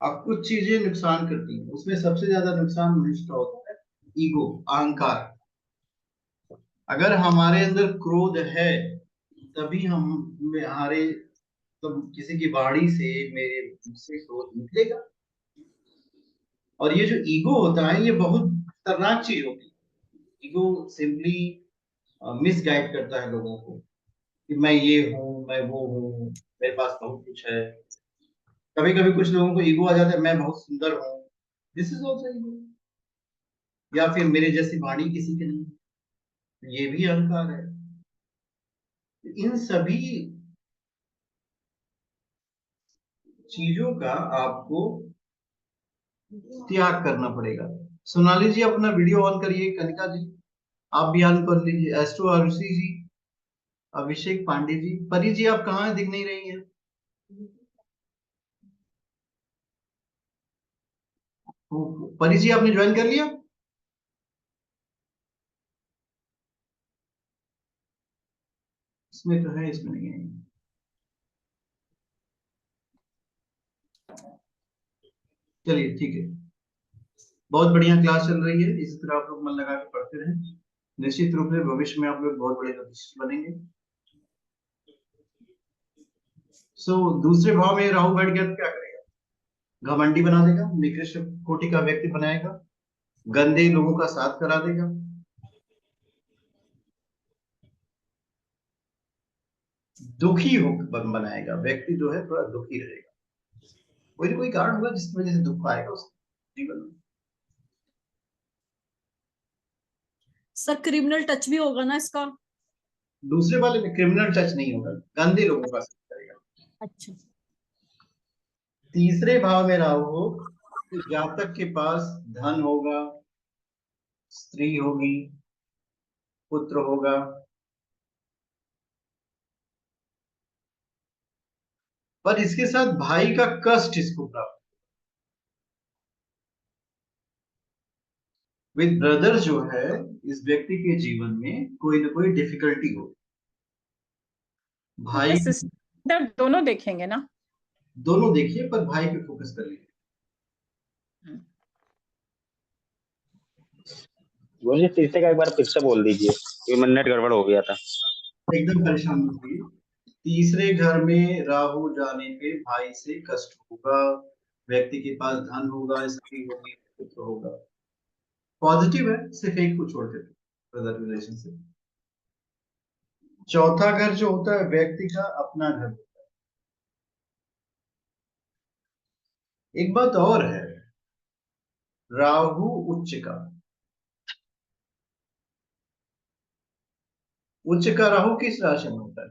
अब कुछ चीजें नुकसान करती हैं। उसमें सबसे ज्यादा नुकसान मनुष्य का होता है ईगो, अहंकार। अगर हमारे अंदर क्रोध है तभी हम हमारे, तो किसी की वाणी से, मेरे मुंह से क्रोध निकलेगा। और ये जो ईगो होता है ये बहुत खतरनाक चीज होती है। ईगो सिंपली मिसगाइड करता है लोगों को कि मैं ये हूँ, मैं वो हूँ, मेरे पास बहुत कुछ है। कभी कभी कुछ लोगों को ईगो आ जाता है, मैं बहुत सुंदर हूँ, दिस इज ऑल्सो ईगो। या फिर मेरे जैसी वाणी किसी की नहीं, ये भी अहंकार है। इन सभी चीजों का आपको त्याग करना पड़ेगा। सोनाली जी अपना वीडियो ऑन करिए, कनिका जी आप भी ऑन कर लीजिए, एस्ट्रो आरुषि जी, अभिषेक पांडे जी, परी जी आप कहाँ हैं, दिख नहीं रही हैं? परी जी आपने ज्वाइन कर लिया? इसमें तो है, इसमें नहीं है। चलिए ठीक है, बहुत बढ़िया क्लास चल रही है, इसी तरह आप लोग मन लगा के पढ़ते रहें, निश्चित रूप से भविष्य में आप लोग बहुत बड़े ज्योतिषी बनेंगे। सो दूसरे भाव में राहु बैठ गया तो क्या करेगा? घमंडी बना देगा, निकृष्ट कोटि का व्यक्ति बनाएगा, गंदे लोगों का साथ करा देगा, दुखी हो बनाएगा, व्यक्ति जो है थोड़ा दुखी रहेगा, कोई ना कोई कारण होगा जिसकी वजह से दुख आएगा उसके जीवन में। सर क्रिमिनल टच भी होगा ना इसका? दूसरे वाले में क्रिमिनल टच नहीं होगा, गंदे लोगों का साथ करेगा। अच्छा। तीसरे भाव में राहु हो तो जातक के पास धन होगा, स्त्री होगी, पुत्र होगा, पर इसके साथ भाई का कष्ट इसको प्राप्त, विद ब्रदर जो है इस व्यक्ति के जीवन में कोई ना कोई डिफिकल्टी हो। भाई सिस्टर दोनों देखेंगे ना? दोनों देखिए, पर भाई पे फोकस कर लीजिए। मुझे तीसरे का एक बार फिर से बोल दीजिए, क्योंकि मेरा नेट गड़बड़ हो गया था। एकदम परेशान मत होइए। तीसरे घर में राहु जाने पे भाई से कष्ट होगा, व्यक्ति के पास धन होगा, स्त्री होगी, पुत्र होगा, पॉजिटिव है, सिर्फ एक को छोड़ के ब्रदर रिलेशनशिप। चौथा घर जो होता है व्यक्ति का अपना घर होता है। एक बात और है, राहु उच्च का राहु किस राशि में होता है?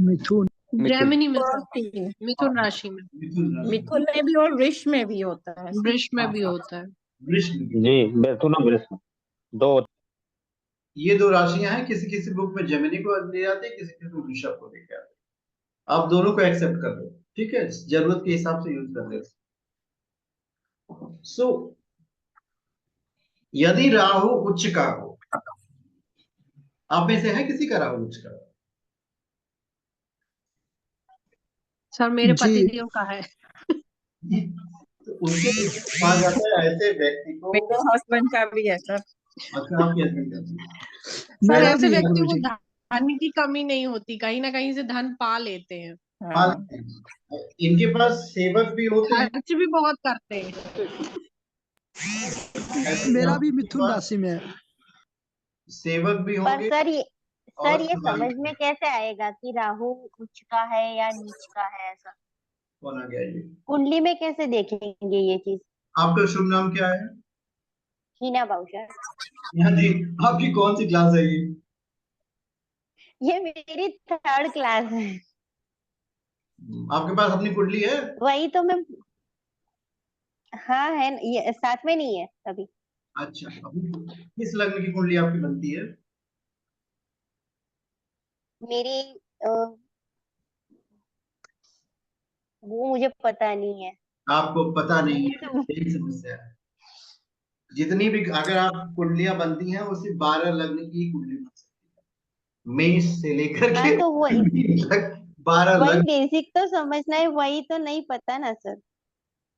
मिथुन। जेमिनी में सर, मिथुन राशि में, मिथुन राशि। मिथुन में भी और वृष में भी होता है। वृष में भी होता है। वृष में भी। जी मिथुन और वृष दो। ये दो राशियां हैं, किसी किसी बुक में जेमिनी को ले जाते हैं, किसी किसी में वृषभ को लेके आते हैं। आप दोनों को एक्सेप्ट कर लो, ठीक है, जरूरत के हिसाब से यूज कर ले। सो यदि राहु उच्च का हो, आप में से है किसी का राहु उच्च का? सर मेरे जी। पतिदेव का है। तो उनके लिए कहा जाता है ऐसे व्यक्ति को। मेरे हस्बैंड का भी है सर। अच्छा, आप कैसे करते हैं? सर मेरा ऐसे भी है व्यक्ति को गुरुजी। धन की कमी नहीं होती, कहीं ना कहीं से धन पा लेते हैं, हाँ, इनके पास सेवक भी होते हैं। खर्च भी बहुत करते हैं। ऐसे मेरा भी इनके मिथुन पास राशि में है। सेवक भी पर होंगे सर और ये सवारी समझ में कैसे आएगा कि राहु उच्च का है या नीच का है? ऐसा कौन आ गया ये? कुंडली में कैसे देखेंगे ये चीज? आपका शुभ नाम क्या है? हीना बाबूशा। यहाँ जी, आपकी कौन सी क्लास है ये मेरी 3rd क्लास है। आपके पास अपनी कुंडली है? वही तो मैं, हाँ है, ये साथ में नहीं है अभी। अच्छा, किस लग्न की कुंडली आपकी बनती है? मेरी वो मुझे पता नहीं है। आपको पता नहीं है, यही समस्या है। जितनी भी अगर आप कुंडलियां बनती हैं वो सिर्फ 12 लग्न की कुंडली बन सकती है, मेष से लेकर हाँ के तो वही 12 वही लग्न बेसिक तो समझना है, वही तो नहीं पता ना सर।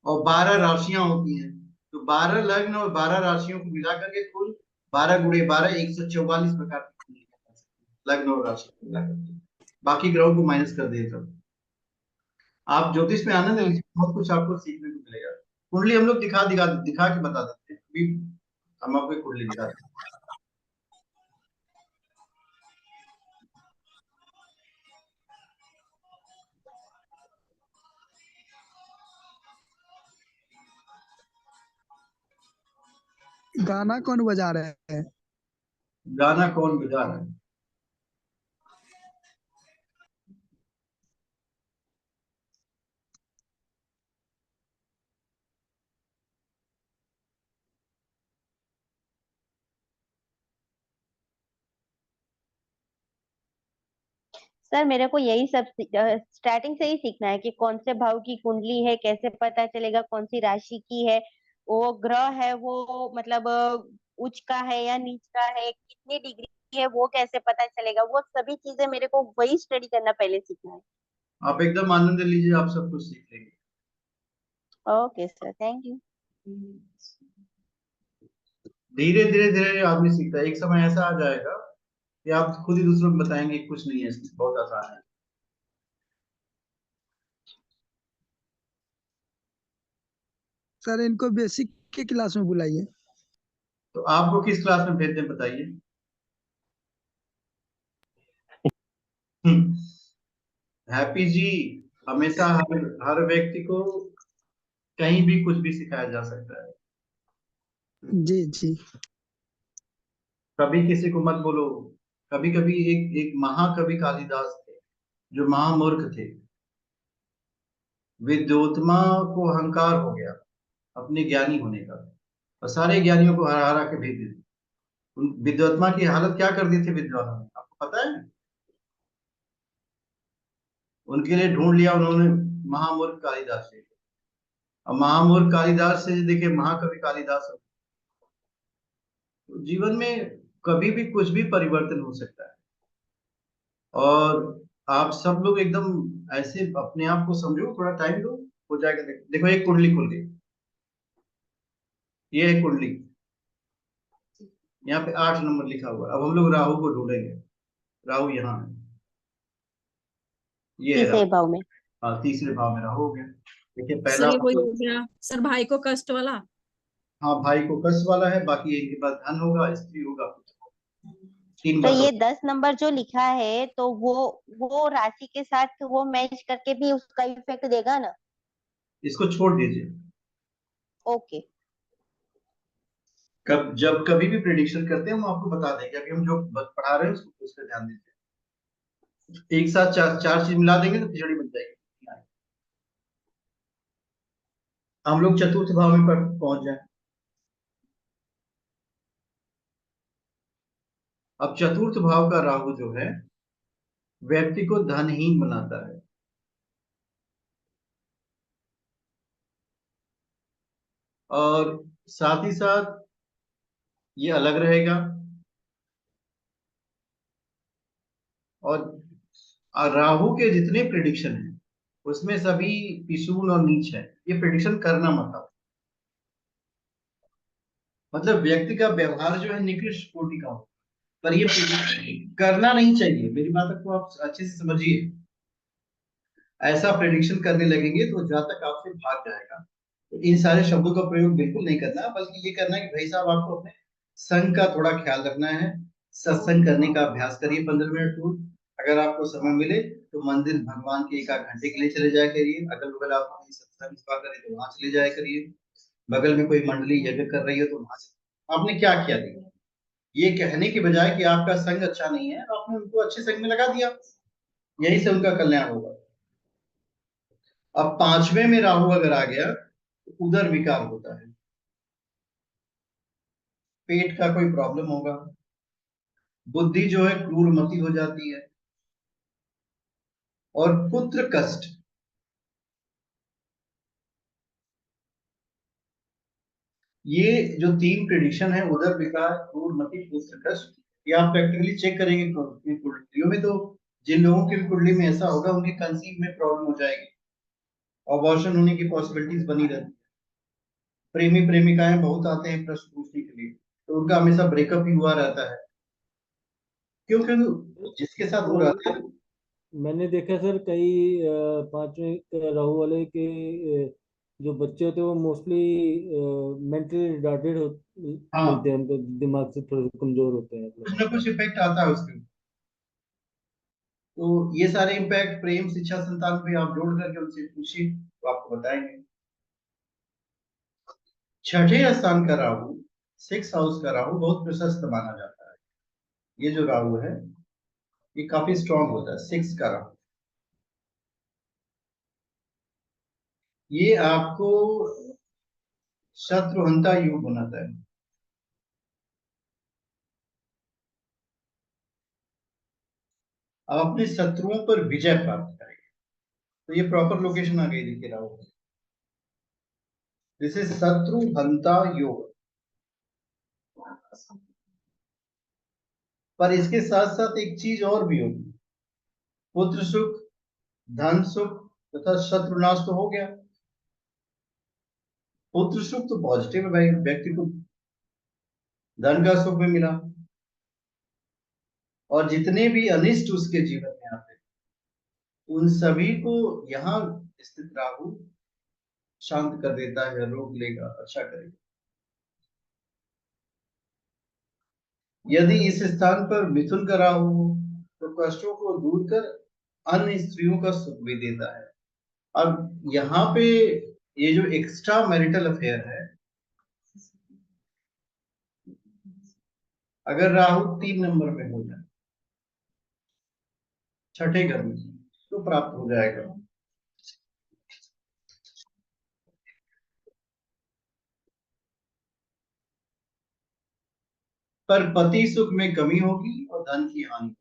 और 12 राशियां होती हैं, तो 12 लग्न और 12 राशियों को मिला करके कुल 12 गुणे 12 144 प्रकार की कुंडली बन सकती है, लग्न और राशि को मिला करके, बाकी ग्रहों को माइनस कर दिए तब। आप ज्योतिष में आनंद लीजिए, बहुत कुछ आपको सीखने को मिलेगा। कुंडली हम लोग दिखा दिखा दिखा के बता देते हैं, अभी हम आपको एक कुंडली दिखा देते हैं। गाना कौन बजा रहे हैं? गाना कौन बजा रहा है? सर मेरे को यही सब स्टार्टिंग से ही सीखना है कि कौन से भाव की कुंडली है, कैसे पता चलेगा कौन सी राशि की है, वो ग्रह है वो मतलब उच्च का है या नीच का है, कितनी डिग्री है वो कैसे पता चलेगा, वो सभी चीजें मेरे को वही स्टडी करना पहले सीखना है। आप एकदम आनंद लीजिए, आप सब कुछ सीख लेंगे। Okay sir, thank you. धीरे धीरे धीरे आदमी सीखता है, एक समय ऐसा आ जाएगा कि आप खुद ही दूसरों को बताएंगे कुछ नहीं है इसमें, बहुत आसान है। सर इनको बेसिक के क्लास में बुलाइए। तो आपको किस क्लास में भेजते हैं बताइए। हैप्पी जी, हमेशा हर व्यक्ति को कहीं भी कुछ भी सिखाया जा सकता है। जी जी। कभी किसी को मत बोलो। कभी कभी एक एक महाकवि कालिदास थे जो महामूर्ख थे। विद्योत्मा को अहंकार हो गया अपने ज्ञानी होने का, और सारे ज्ञानियों को हरा हरा के भेज दिए। विद्योत्मा की हालत क्या कर दी थी विद्वानों ने, आपको पता है? उनके लिए ढूंढ लिया उन्होंने महामूर्ख कालिदास से। अब महामूर्ख कालिदास से देखिए महाकवि कालिदास हो। तो जीवन में कभी भी कुछ भी परिवर्तन हो सकता है, और आप सब लोग एकदम ऐसे अपने आप को समझो, थोड़ा टाइम दो, हो जाएगा। देखो एक कुंडली खुल गई, ये है कुंडली, यहाँ पे 8 नंबर लिखा हुआ है। अब हम लोग राहु को ढूंढेंगे। राहु यहाँ है, ये है तीसरे राहु। भाव में। हाँ, तीसरे भाव में राहु हो गया। देखिए सर पहला ये वही हो गया सर, भाई को कष्ट वाला। हाँ, भाई को कष्ट वाला है, बाकी इनके पास धन होगा, स्त्री होगा, कुछ होगा। 3 तो बात ये होगी। 10 नंबर जो लिखा है तो वो राशि के साथ वो मैच करके भी उसका इफेक्ट देगा ना? इसको छोड़ दीजिए। ओके। जब कभी भी प्रेडिक्शन करते हैं हम आपको बता देंगे। अभी हम जो पढ़ा रहे हैं उसको उस पर ध्यान दीजिए। एक साथ चार चीज मिला देंगे तो खिचड़ी बन जाएगी। हम लोग चतुर्थ भाव में पहुंच जाए। अब चतुर्थ भाव का राहु जो है व्यक्ति को धनहीन बनाता है, और साथ ही साथ ये अलग रहेगा। और राहु के जितने प्रिडिक्शन हैं उसमें सभी पिशूल और नीच है। ये प्रिडिक्शन करना मतलब व्यक्ति का व्यवहार जो है निकृष्ट कोटि का हो, पर ये prediction करना नहीं चाहिए। मेरी बात को आप अच्छे से समझिए। ऐसा प्रेडिक्शन करने लगेंगे तो जातक आपसे भाग जाएगा। तो इन सारे शब्दों का प्रयोग बिल्कुल नहीं करना, बल्कि ये करना है कि भाई साहब आपको अपने संघ का थोड़ा ख्याल रखना है। सत्संग करने का अभ्यास करिए 15 मिनट रोज। अगर आपको समय मिले तो मंदिर भगवान के 1 घंटे के लिए चले जाया करिए। अगल बगल आप कहीं सत्संग सभा करें तो वहां चले जाया करिए। बगल में कोई मंडली यज्ञ कर रही हो तो वहां से। आपने क्या किया देखिए, ये कहने के बजाय कि आपका संघ अच्छा नहीं है, आपने उनको अच्छे संघ में लगा दिया, यही से उनका कल्याण होगा। अब 5वें में राहु अगर आ गया तो उदर विकार होता है, पेट का कोई प्रॉब्लम होगा, बुद्धि जो है क्रूरमती हो जाती है, और पुत्र कष्ट। ये जो 3 प्रिडिक्शन है, उदर विकार, क्रूरमती, पुत्र कष्ट, ये आप प्रैक्टिकली चेक करेंगे कुंडलियों में। तो जिन लोगों की भी कुंडली में ऐसा होगा उनके कंसीव में प्रॉब्लम हो जाएगी, अबॉर्शन होने की पॉसिबिलिटीज बनी रहती है। प्रेमी प्रेमिकाएं बहुत आते हैं प्रश्न पूछने के लिए, तो उनका हमेशा ब्रेकअप ही हुआ रहता है। क्योंकि जिसके साथ वो रहते हैं। मैंने देखा सर कई 5वें राहु वाले के जो बच्चे होते हैं वो मोस्टली मेंटली रिटार्डेड हाँ, मिलते हैं, उनको दिमाग से थोड़े कमजोर होते हैं कुछ मतलब। ना कुछ इफेक्ट आता है उसके। तो ये सारे इम्पैक्ट प्रेम, शिक्षा, संतान पे आप जोड़ करके उनसे पूछिए तो आपको बताएंगे। 6ठे स्थान का राहु, 6th हाउस का राहु बहुत प्रशस्त माना जाता है। ये जो राहु है ये काफी स्ट्रांग होता है। 6 का राहु ये आपको शत्रुहंता योग बनाता है। अब अपने शत्रुओं पर विजय प्राप्त करेंगे। तो ये प्रॉपर लोकेशन आ गई देखिए राहु। दिस इज शत्रु हंता योग। पर इसके साथ साथ एक चीज और भी होगी, पुत्र सुख, धन सुख तथा शत्रुनाश तो हो गया। पुत्र सुख तो पॉजिटिव है भाई, व्यक्ति को धन का सुख भी मिला, और जितने भी अनिष्ट उसके जीवन में आते उन सभी को यहाँ स्थित राहु शांत कर देता है, रोक लेगा, अच्छा करेगा। यदि इस स्थान पर मिथुन का राहु हो तो कष्टों को दूर कर अन्य स्त्रियों का सुख भी देता है। अब यहाँ पे ये जो एक्स्ट्रा मैरिटल अफेयर है, अगर राहु 3 नंबर में हो जाए, छठे घर में, तो प्राप्त हो जाएगा। पर पति सुख में कमी होगी और धन की हानि।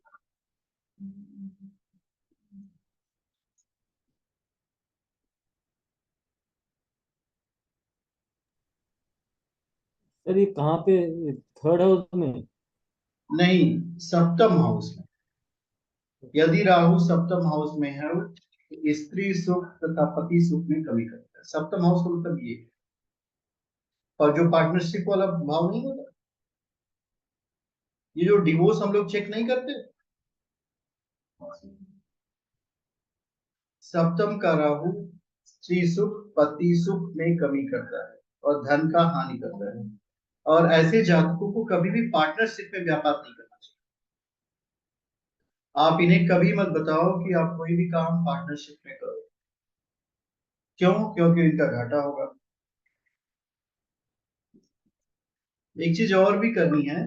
सर ये कहाँ पे, थर्ड हाउस में? नहीं, सप्तम हाउस में। यदि राहु सप्तम हाउस में है तो स्त्री सुख तथा पति सुख में कमी करता है। सप्तम हाउस का मतलब ये है। और जो पार्टनरशिप वाला भाव नहीं होता, ये जो डिवोर्स हम लोग चेक नहीं करते, सप्तम का राहु स्त्री सुख पति सुख में कमी करता है और धन का हानि करता है। और ऐसे जातकों को कभी भी पार्टनरशिप में व्यापार नहीं करना चाहिए। आप इन्हें कभी मत बताओ कि आप कोई भी काम पार्टनरशिप में करो। क्यों? क्योंकि इनका घाटा होगा। एक चीज और भी करनी है,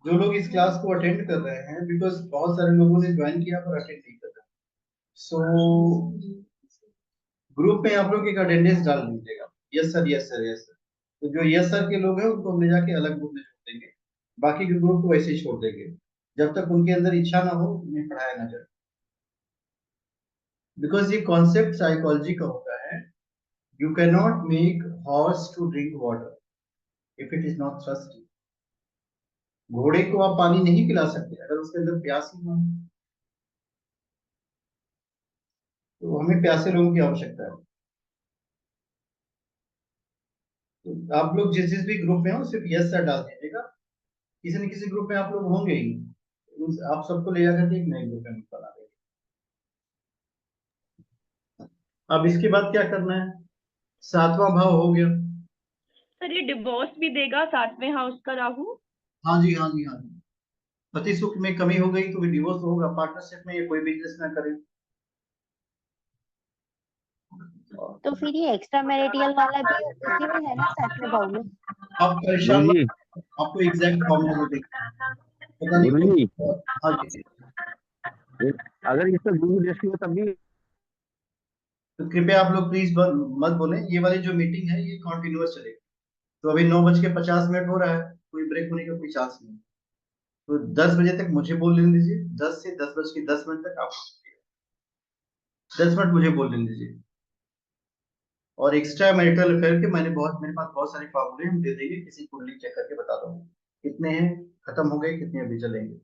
जो लोग इस क्लास को अटेंड कर रहे हैं, बिकॉज बहुत सारे लोगों ने ज्वाइन किया पर अटेंड नहीं कर रहे, सो ग्रुप में आप लोग एक अटेंडेंस डाल दीजिएगा, yes sir yes sir yes sir. तो जो यस सर के लोग हैं उनको हम ले जाके अलग ग्रुप में छोड़ देंगे, बाकी के ग्रुप को वैसे ही छोड़ देंगे जब तक उनके अंदर इच्छा ना हो उन्हें पढ़ाया ना जाए। बिकॉज ये कॉन्सेप्ट साइकोलॉजी का होता है, you can not make horse to drink water if it is not thirsty. घोड़े को आप पानी नहीं पिला सकते अगर उसके अंदर प्यास ही ना हो। तो हमें प्यासे लोगों की आवश्यकता है। तो आप लोग जिस जिस भी ग्रुप में हो सिर्फ यस सर डाल दीजिएगा, किसी न किसी ग्रुप में आप लोग होंगे ही, आप सबको ले जाकर एक नए ग्रुप में बना देंगे। अब इसके बाद क्या करना है? 7वां भाव हो गया। सर ये डिवोर्स भी देगा 7वें हाउस का राहु? हाँ जी हाँ जी हाँ जी। पति सुख में कमी हो गई तो डिवोर्स होगा। पार्टनरशिप में ये कोई बिजनेस ना करे। तो फिर ये एक्स्ट्रा मैरिटल वाला भी उसी में है ना, 7वें भाव में? आप परेशान गुरु जी, मत, आपको एग्जैक्ट फॉर्मूला देखें, पता नहीं गुरु जी, हाँ जी। अगर इसका गुरु दृष्टि हो तब भी तो कृपया आप लोग प्लीज मत बोलें। ये वाली जो मीटिंग है ये कॉन्टिन्यूअस चलेगी। तो अभी 9:50 हो रहा है, कोई ब्रेक होने का कोई चांस नहीं। तो 10 बजे तक मुझे बोल लेने दीजिए, 10 से 10:10 तक आप 10 मिनट मुझे बोल लेने दीजिए। और एक्स्ट्रा मैरिटल अफेयर के मेरे पास बहुत सारे फॉर्मूले हम दे देंगे, किसी कुंडली चेक करके बता दो कितने हैं, खत्म हो गए, कितने अभी चलेंगे।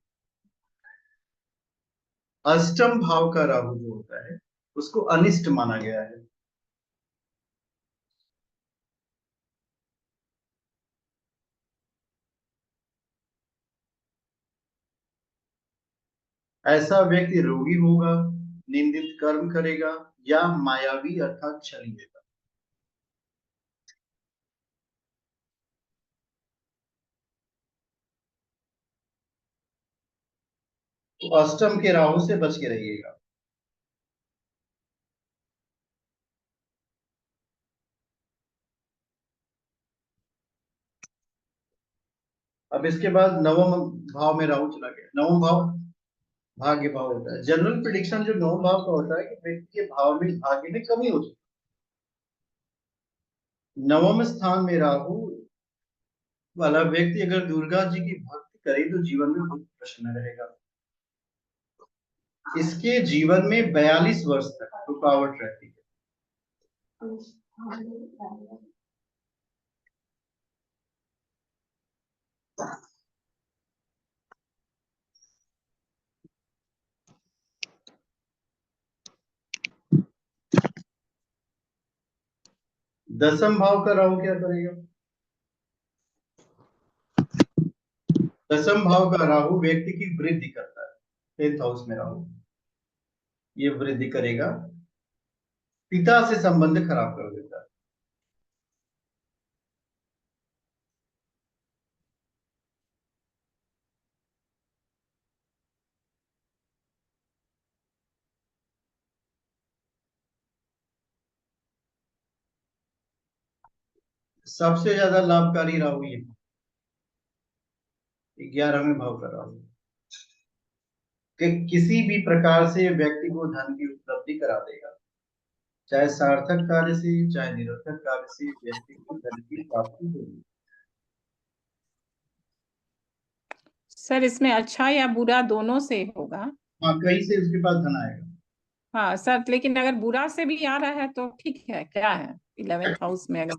अष्टम भाव का राहु जो होता है उसको अनिष्ट माना गया है। ऐसा व्यक्ति रोगी होगा, निंदित कर्म करेगा या मायावी अर्थात छली देगा। तो अष्टम के राहु से बच के रहिएगा। अब इसके बाद 9वें भाव में राहु चला गया। 9वां भाव भाग्य भाव होता है। जनरल प्रिडिक्शन जो 9वें भाव का होता है कि व्यक्ति के भाव में भाग्य में कमी होती है। 9वें स्थान में राहु वाला व्यक्ति अगर दुर्गा जी की भक्ति करे तो जीवन में बहुत प्रसन्न रहेगा। इसके जीवन में 42 वर्ष तक रुकावट रहती है। दसम भाव का राहु क्या करेगा? दसम भाव का राहु व्यक्ति की वृद्धि करता है। 10th हाउस में राहु ये वृद्धि करेगा, पिता से संबंध खराब कर देता है। सबसे ज्यादा लाभकारी राहु ये 11वें भाव का राहु कि किसी भी प्रकार से व्यक्ति को धन की उपलब्धि करा देगा, चाहे सार्थक कार्य से चाहे निरर्थक कार्य से व्यक्ति को धन की प्राप्ति होगी। सर इसमें अच्छा या बुरा दोनों से होगा? हाँ, कहीं से उसके पास धन आएगा। हाँ सर, लेकिन अगर बुरा से भी आ रहा है तो ठीक है, क्या है 11th हाउस में अगर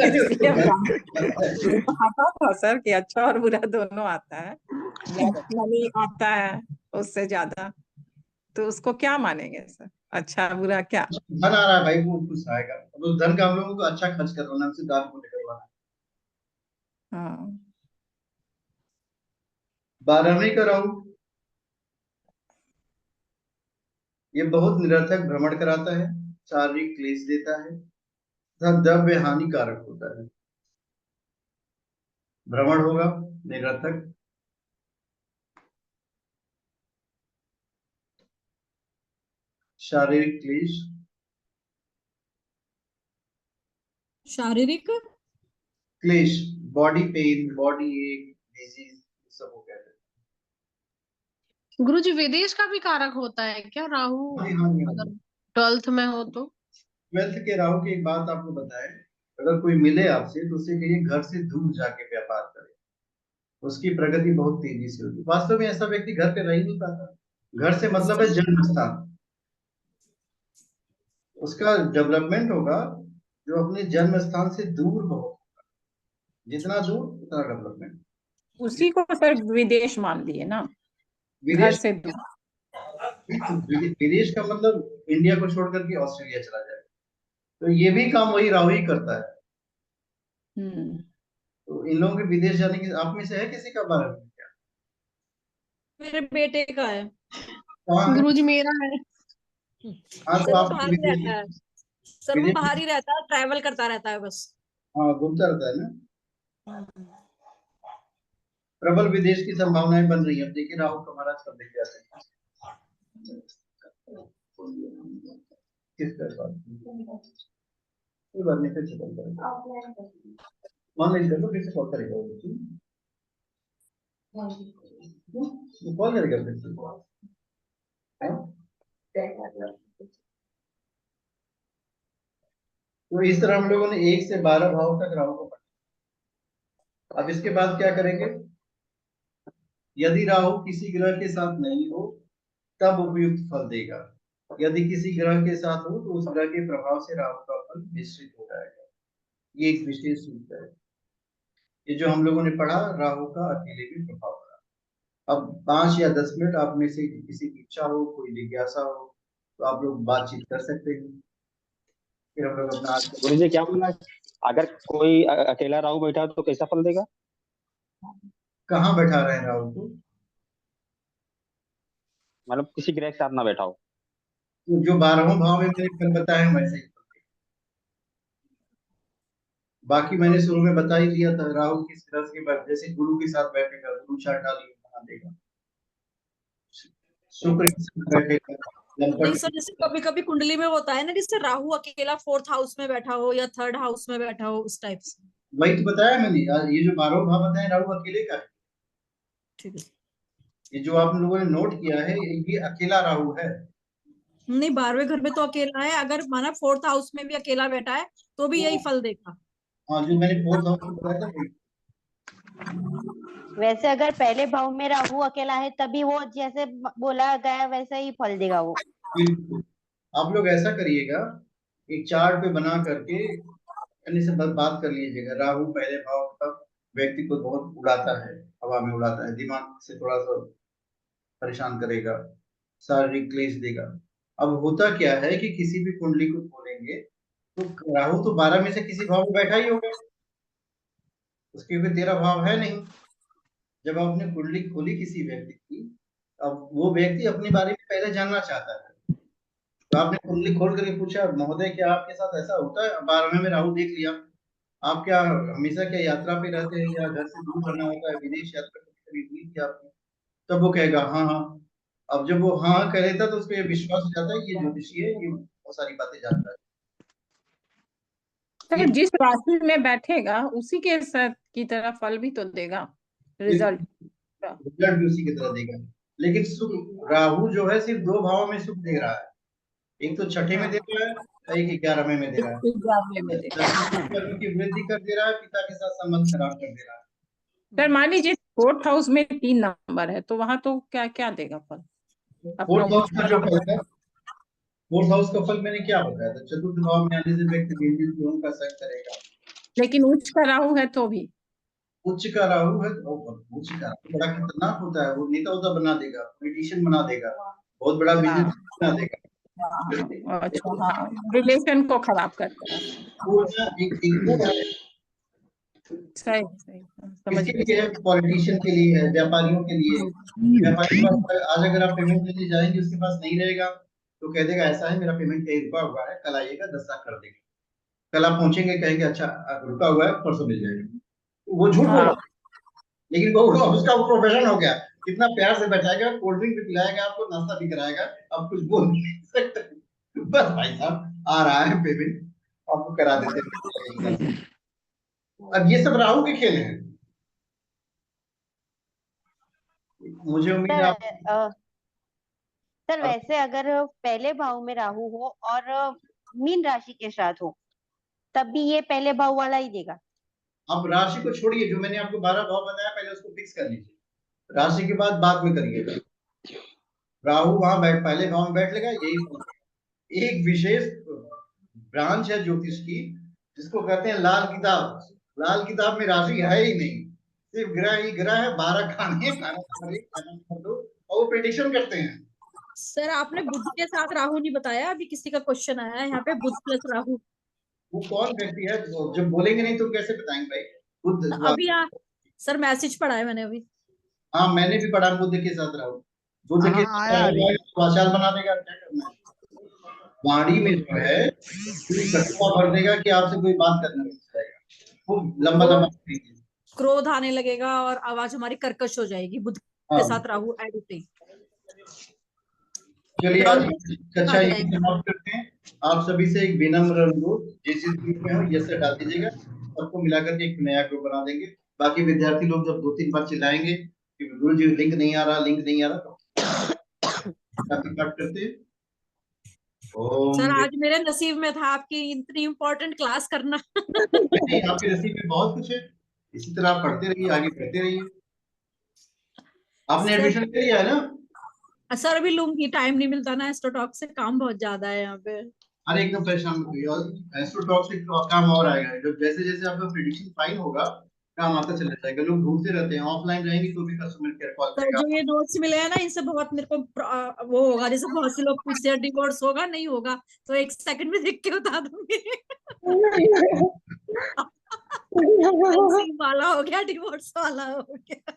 इसलिए आता था सर कि अच्छा और बुरा दोनों आता है, मनी आता है उससे ज्यादा, तो उसको क्या मानेंगे सर, अच्छा बुरा क्या? धन आ रहा है भाई, वो कुछ आएगा। अब उस धन का हम लोगों को अच्छा खर्च करवाना, हमसे दान पुण्य करवाना। हाँ 12वें का राहु ये बहुत निरर्थक भ्रमण कराता है, शारीरिक क्लेश देता है तथा द्रव्य हानिकारक होता है। भ्रमण होगा निरर्थक, शारीरिक क्लेश, शारीरिक क्लेश, बॉडी पेन, बॉडी एक, डिजीज, सब हो गया। गुरुजी विदेश का भी कारक होता है क्या राहु? अगर 12th में हो तो 12th के राहु की एक बात आपको बताएं, अगर कोई मिले आपसे तो उसे कहिए घर से दूर जाके व्यापार करे, उसकी प्रगति बहुत तेजी से होगी। वास्तव में ऐसा व्यक्ति घर पे रह ही नहीं पाता। घर से मतलब है जन्म स्थान, उसका डेवलपमेंट होगा जो अपने जन्म स्थान से दूर होगा, जितना दूर उतना डेवलपमेंट। उसी को सर विदेश मान लिए ना, घर विदेश से दूर। विदेश का मतलब इंडिया को छोड़कर के ऑस्ट्रेलिया चला जाए, तो ये भी काम वही राहु ही करता है। तो इन लोगों के विदेश जाने की, आप में से है किसी का 12 में क्या? मेरे बेटे का है। गुरुजी मेरा है। हाँ, तो सर वो आप बाहर ही रहता है, सर वो बाहर ही रहता है, ट्रैवल करता रहता है बस। हाँ, घूमता रहता है ना। प्रबल विदेश की संभावनाएं बन रही है। अब देखिए राहु का महाराज कब देख जाते हैं। किस तरह कोई बात नहीं, फिर से कॉल करेगा, ऑनलाइन कर लो, फिर से कॉल करेगा वो कॉल करेगा फिर से। तो इस तरह हम लोगों ने 1 से 12 भाव तक राहु को पढ़ा। अब इसके बाद क्या करेंगे? यदि राहु किसी ग्रह के साथ नहीं हो तब उपयुक्त फल देगा, यदि किसी ग्रह के साथ हो तो उस ग्रह के प्रभाव से राहु का फल मिश्रित हो जाएगा। ये एक विशेष सूत्र है। ये जो हम लोगों ने पढ़ा, राहु का अकेले भी प्रभाव पड़ा। अब 5 या 10 मिनट आप में से किसी की इच्छा हो, कोई जिज्ञासा हो, तो आप लोग बातचीत कर सकते हैं। फिर हम लोग अपना गुरुजी क्या बोला, अगर कोई अकेला राहु बैठा हो तो कैसा फल देगा? कहाँ बैठा रहे राहु को? मतलब किसी ग्रह के साथ ना बैठा हो। तो जो 12वें भाव में मैंने कल बताया वैसे ही। बाकी मैंने शुरू में बता ही दिया था, राहु किस ग्रह के बाद, जैसे गुरु के साथ बैठेगा, गुरु चार्ट डालिए बना देगा। शुक्र के साथ बैठेगा, नहीं सर, जैसे कभी कभी कुंडली में होता है ना, जिससे राहु अकेला 4th हाउस में बैठा हो या 3rd हाउस में बैठा हो, उस टाइप से। वही तो बताया मैंने, ये जो 12वां भाव बताया राहु अकेले का है। ठीक है, ये जो आप लोगों ने नोट किया है ये अकेला राहु है। नहीं 12वें घर में तो अकेला है, अगर माना 4th हाउस में भी अकेला बैठा है तो भी यही फल देगा। हाँ, जो मैंने 4th हाउस में बताया था वैसे अगर पहले भाव में राहु अकेला है तभी वो जैसे बोला गया वैसा ही फल देगा वो। बिल्कुल। आप लोग ऐसा करिएगा, एक चार्ट पे बना करके अन्य से बात कर लीजिएगा। राहु पहले भाव का व्यक्ति को बहुत उड़ाता है, हवा में उड़ाता है, दिमाग से थोड़ा सा परेशान करेगा, शारीरिक क्लेश देगा। अब होता क्या है कि किसी भी कुंडली को खोलेंगे तो राहु तो 12 में से किसी भाव में बैठा ही होगा, उसके कोई 13 भाव है नहीं। जब आपने कुंडली खोली किसी व्यक्ति की, अब वो व्यक्ति अपने बारे में पहले जानना चाहता है, तो आपने कुंडली खोल करके पूछा, महोदय क्या आपके साथ ऐसा होता है? 12वें में राहु देख लिया, आप क्या हमेशा क्या यात्रा पे रहते हैं या घर से दूर करना होता है, विदेश यात्रा कभी हुई थी आपकी? तब वो कहेगा हाँ हाँ। अब जब वो हाँ हाँ कह लेता तो उसको ये विश्वास हो जाता है कि ये ज्योतिषी है, ये बहुत सारी बातें जानता है। तो जिस राशि में बैठेगा उसी के साथ की तरह फल भी तो देगा, रिजल्ट भी उसी की तरह देगा। लेकिन सुख, राहु जो है सिर्फ 2 भावों में सुख दे रहा है, एक तो छठे में दे रहा है, एक 11वें में दे रहा है। 11वें में दे रहा है, कर्म की वृद्धि कर दे रहा है, पिता के साथ संबंध खराब कर दे रहा है। सर मान लीजिए 4th हाउस में 3 नंबर है तो वहां तो क्या क्या देगा फल? फोर्थ हाउस का जो फल है, फोर्थ हाउस का फल मैंने क्या बताया था? चतुर्थ भाव में आने से व्यक्ति दिन का संग करेगा। लेकिन उच्च का राहु है तो भी, उच्च का राहु है तो उच्च का बड़ा खतरनाक होता है, वो नेता उता बना देगा, पॉलिटिशियन बना देगा, बहुत बड़ा बिजनेस बना देगा। अच्छा हाँ, रिलेशन को खराब करता है। सही सही समझ किसके लिए है? पॉलिटिशियन के लिए है, व्यापारियों के लिए। व्यापारी आज अगर आप पेमेंट लेने जाएंगे उसके पास नहीं रहेगा तो कह देगा ऐसा है मेरा पेमेंट कहीं रुका हुआ है, कल आइएगा 10 लाख कर देंगे। कल आप पहुंचेंगे कहेंगे अच्छा रुका हुआ है परसों मिल जाएगा, वो झूठ बोल रहा है, लेकिन वो उसका वो प्रोफेशन हो गया। कितना प्यार से बैठाएगा, कोल्ड ड्रिंक भी पिलाएगा, आपको नाश्ता भी कराएगा, आप कुछ बोल नहीं सकते, बस भाई साहब आ रहा है पेमेंट आपको करा देते। अब ये सब राहु के खेल हैं। मुझे उम्मीद है सर वैसे अगर पहले भाव में राहु हो और मीन राशि के साथ हो तब भी ये पहले भाव वाला ही देगा। अब राशि को छोड़िए, जो मैंने आपको 12 भाव बताया पहले उसको फिक्स कर लीजिए, राशि के बाद में करिएगा। राहु वहां पहले भाव में बैठ लेगा, यही एक विशेष ब्रांच है ज्योतिष की जिसको कहते हैं लाल किताब। लाल किताब में राशि है ही नहीं, सिर्फ ग्रह ही ग्रह है, 12 खाने और वो प्रेडिक्शन करते हैं। सर आपने बुध के साथ राहु नहीं बताया, अभी किसी का क्वेश्चन आया है यहाँ पे, बुध प्लस राहु। वो कौन व्यक्ति है? जब बोलेंगे नहीं तो कैसे बताएंगे भाई? बुध अभी सर मैसेज पढ़ा है मैंने अभी। हाँ मैंने भी पढ़ा, बुध के साथ राहु, बुध के वाचाल बना देगा, क्या करना है? वाणी में जो है भर देगा कि आपसे कोई बात करना नहीं चाहेगा, वो लंबा क्रोध आने लगेगा और आवाज हमारी कर्कश हो जाएगी बुध के साथ राहु ऐड होते। चलिए आज कक्षा यही समाप्त करते हैं। आप सभी से एक विनम्र अनुरोध, जिस ग्रुप में हो यस डाल दीजिएगा, सबको मिलाकर के एक नया ग्रुप बना देंगे। बाकी विद्यार्थी लोग जब 2-3 बार चिल्लाएंगे कि गुरु जी लिंक नहीं आ रहा, लिंक नहीं आ रहा, काफी बात करते हैं। सर आज मेरे नसीब में था आपकी इतनी इम्पोर्टेंट क्लास करना। नहीं, आपके नसीब में बहुत कुछ है, इसी तरह आप पढ़ते रहिए, आगे बढ़ते रहिए। आपने एडमिशन ले लिया है ना? सर अभी लूंगी, टाइम नहीं मिलता ना, एस्ट्रोटॉक से काम बहुत ज्यादा है यहाँ पे। अरे एकदम परेशान मत होइए, और एस्ट्रोटॉक से काम और आएगा। जब जैसे जैसे आपका प्रेडिक्शन फाइन होगा काम आता चला जाएगा। लोग ढूंढते रहते हैं, ऑफलाइन रहेंगे तो भी कस्टमर केयर कॉल करेगा। जो ये नोट्स मिले हैं ना, इनसे बहुत मेरे को वो होगा, जैसे बहुत से लोग पूछते हैं डिवोर्स होगा नहीं होगा, तो 1 सेकंड में देख के बता दूंगी। वाला हो गया, डिवोर्स वाला हो गया।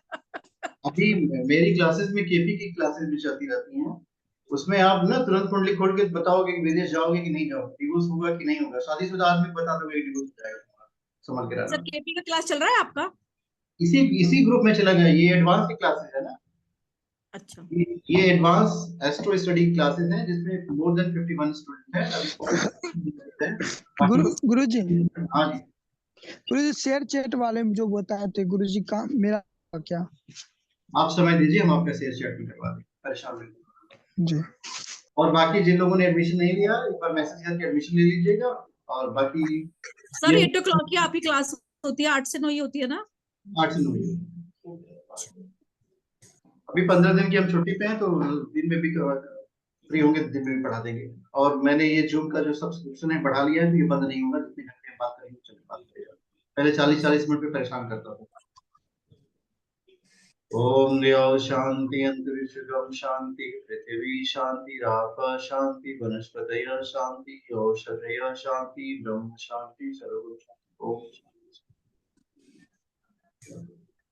अभी मेरी क्लासेस में केपी की क्लासेस भी चलती रहती हैं, उसमें आप ना तुरंत कुंडली खोल के बताओगे कि विदेश जाओगे कि नहीं जाओगे, डिवोर्स होगा कि नहीं होगा। शादीशुदा आदमी बता दोगे डिवोर्स हो जाएगा, समझ के रहना। सर केपी का क्लास चल रहा है आपका? इसी ग्रुप में चला गया, ये एडवांस की क्लासेस है ना। अच्छा, ये एडवांस एस्ट्रो स्टडी क्लासेस हैं जिसमें मोर देन 51 स्टूडेंट हैं। गुरुजी हाँ जी गुरुजी, शेयर चैट वाले में जो बताए थे गुरुजी का मेरा क्या? आप समय दीजिए, हम आपका शेयर चैट भी करवा देंगे, परेशान नहीं जी। और बाकी जिन लोगों ने एडमिशन नहीं लिया एक बार मैसेज करके एडमिशन ले लीजिएगा। और बाकी सर 8 o'clock की आपकी क्लास होती है, 8 से 9 ही होती है ना? 8 से 9। अभी 15 दिन की हम छुट्टी पे हैं, तो दिन में भी फ्री होंगे तो दिन में भी पढ़ा देंगे। और मैंने ये जूम का जो सब्सक्रिप्शन है बढ़ा लिया है, तो ये बंद नहीं होगा, जितने घंटे हम बात करेंगे चलिए बात करेगा। पहले 40-40 मिनट पे परेशान करता था। ओम द्यौ शांति अंतरिक्षगम शांति पृथ्वी शांति राप शांति वनस्पतय शांति औषधय शांति ब्रह्म शांति सर्वगुण शांति। ओम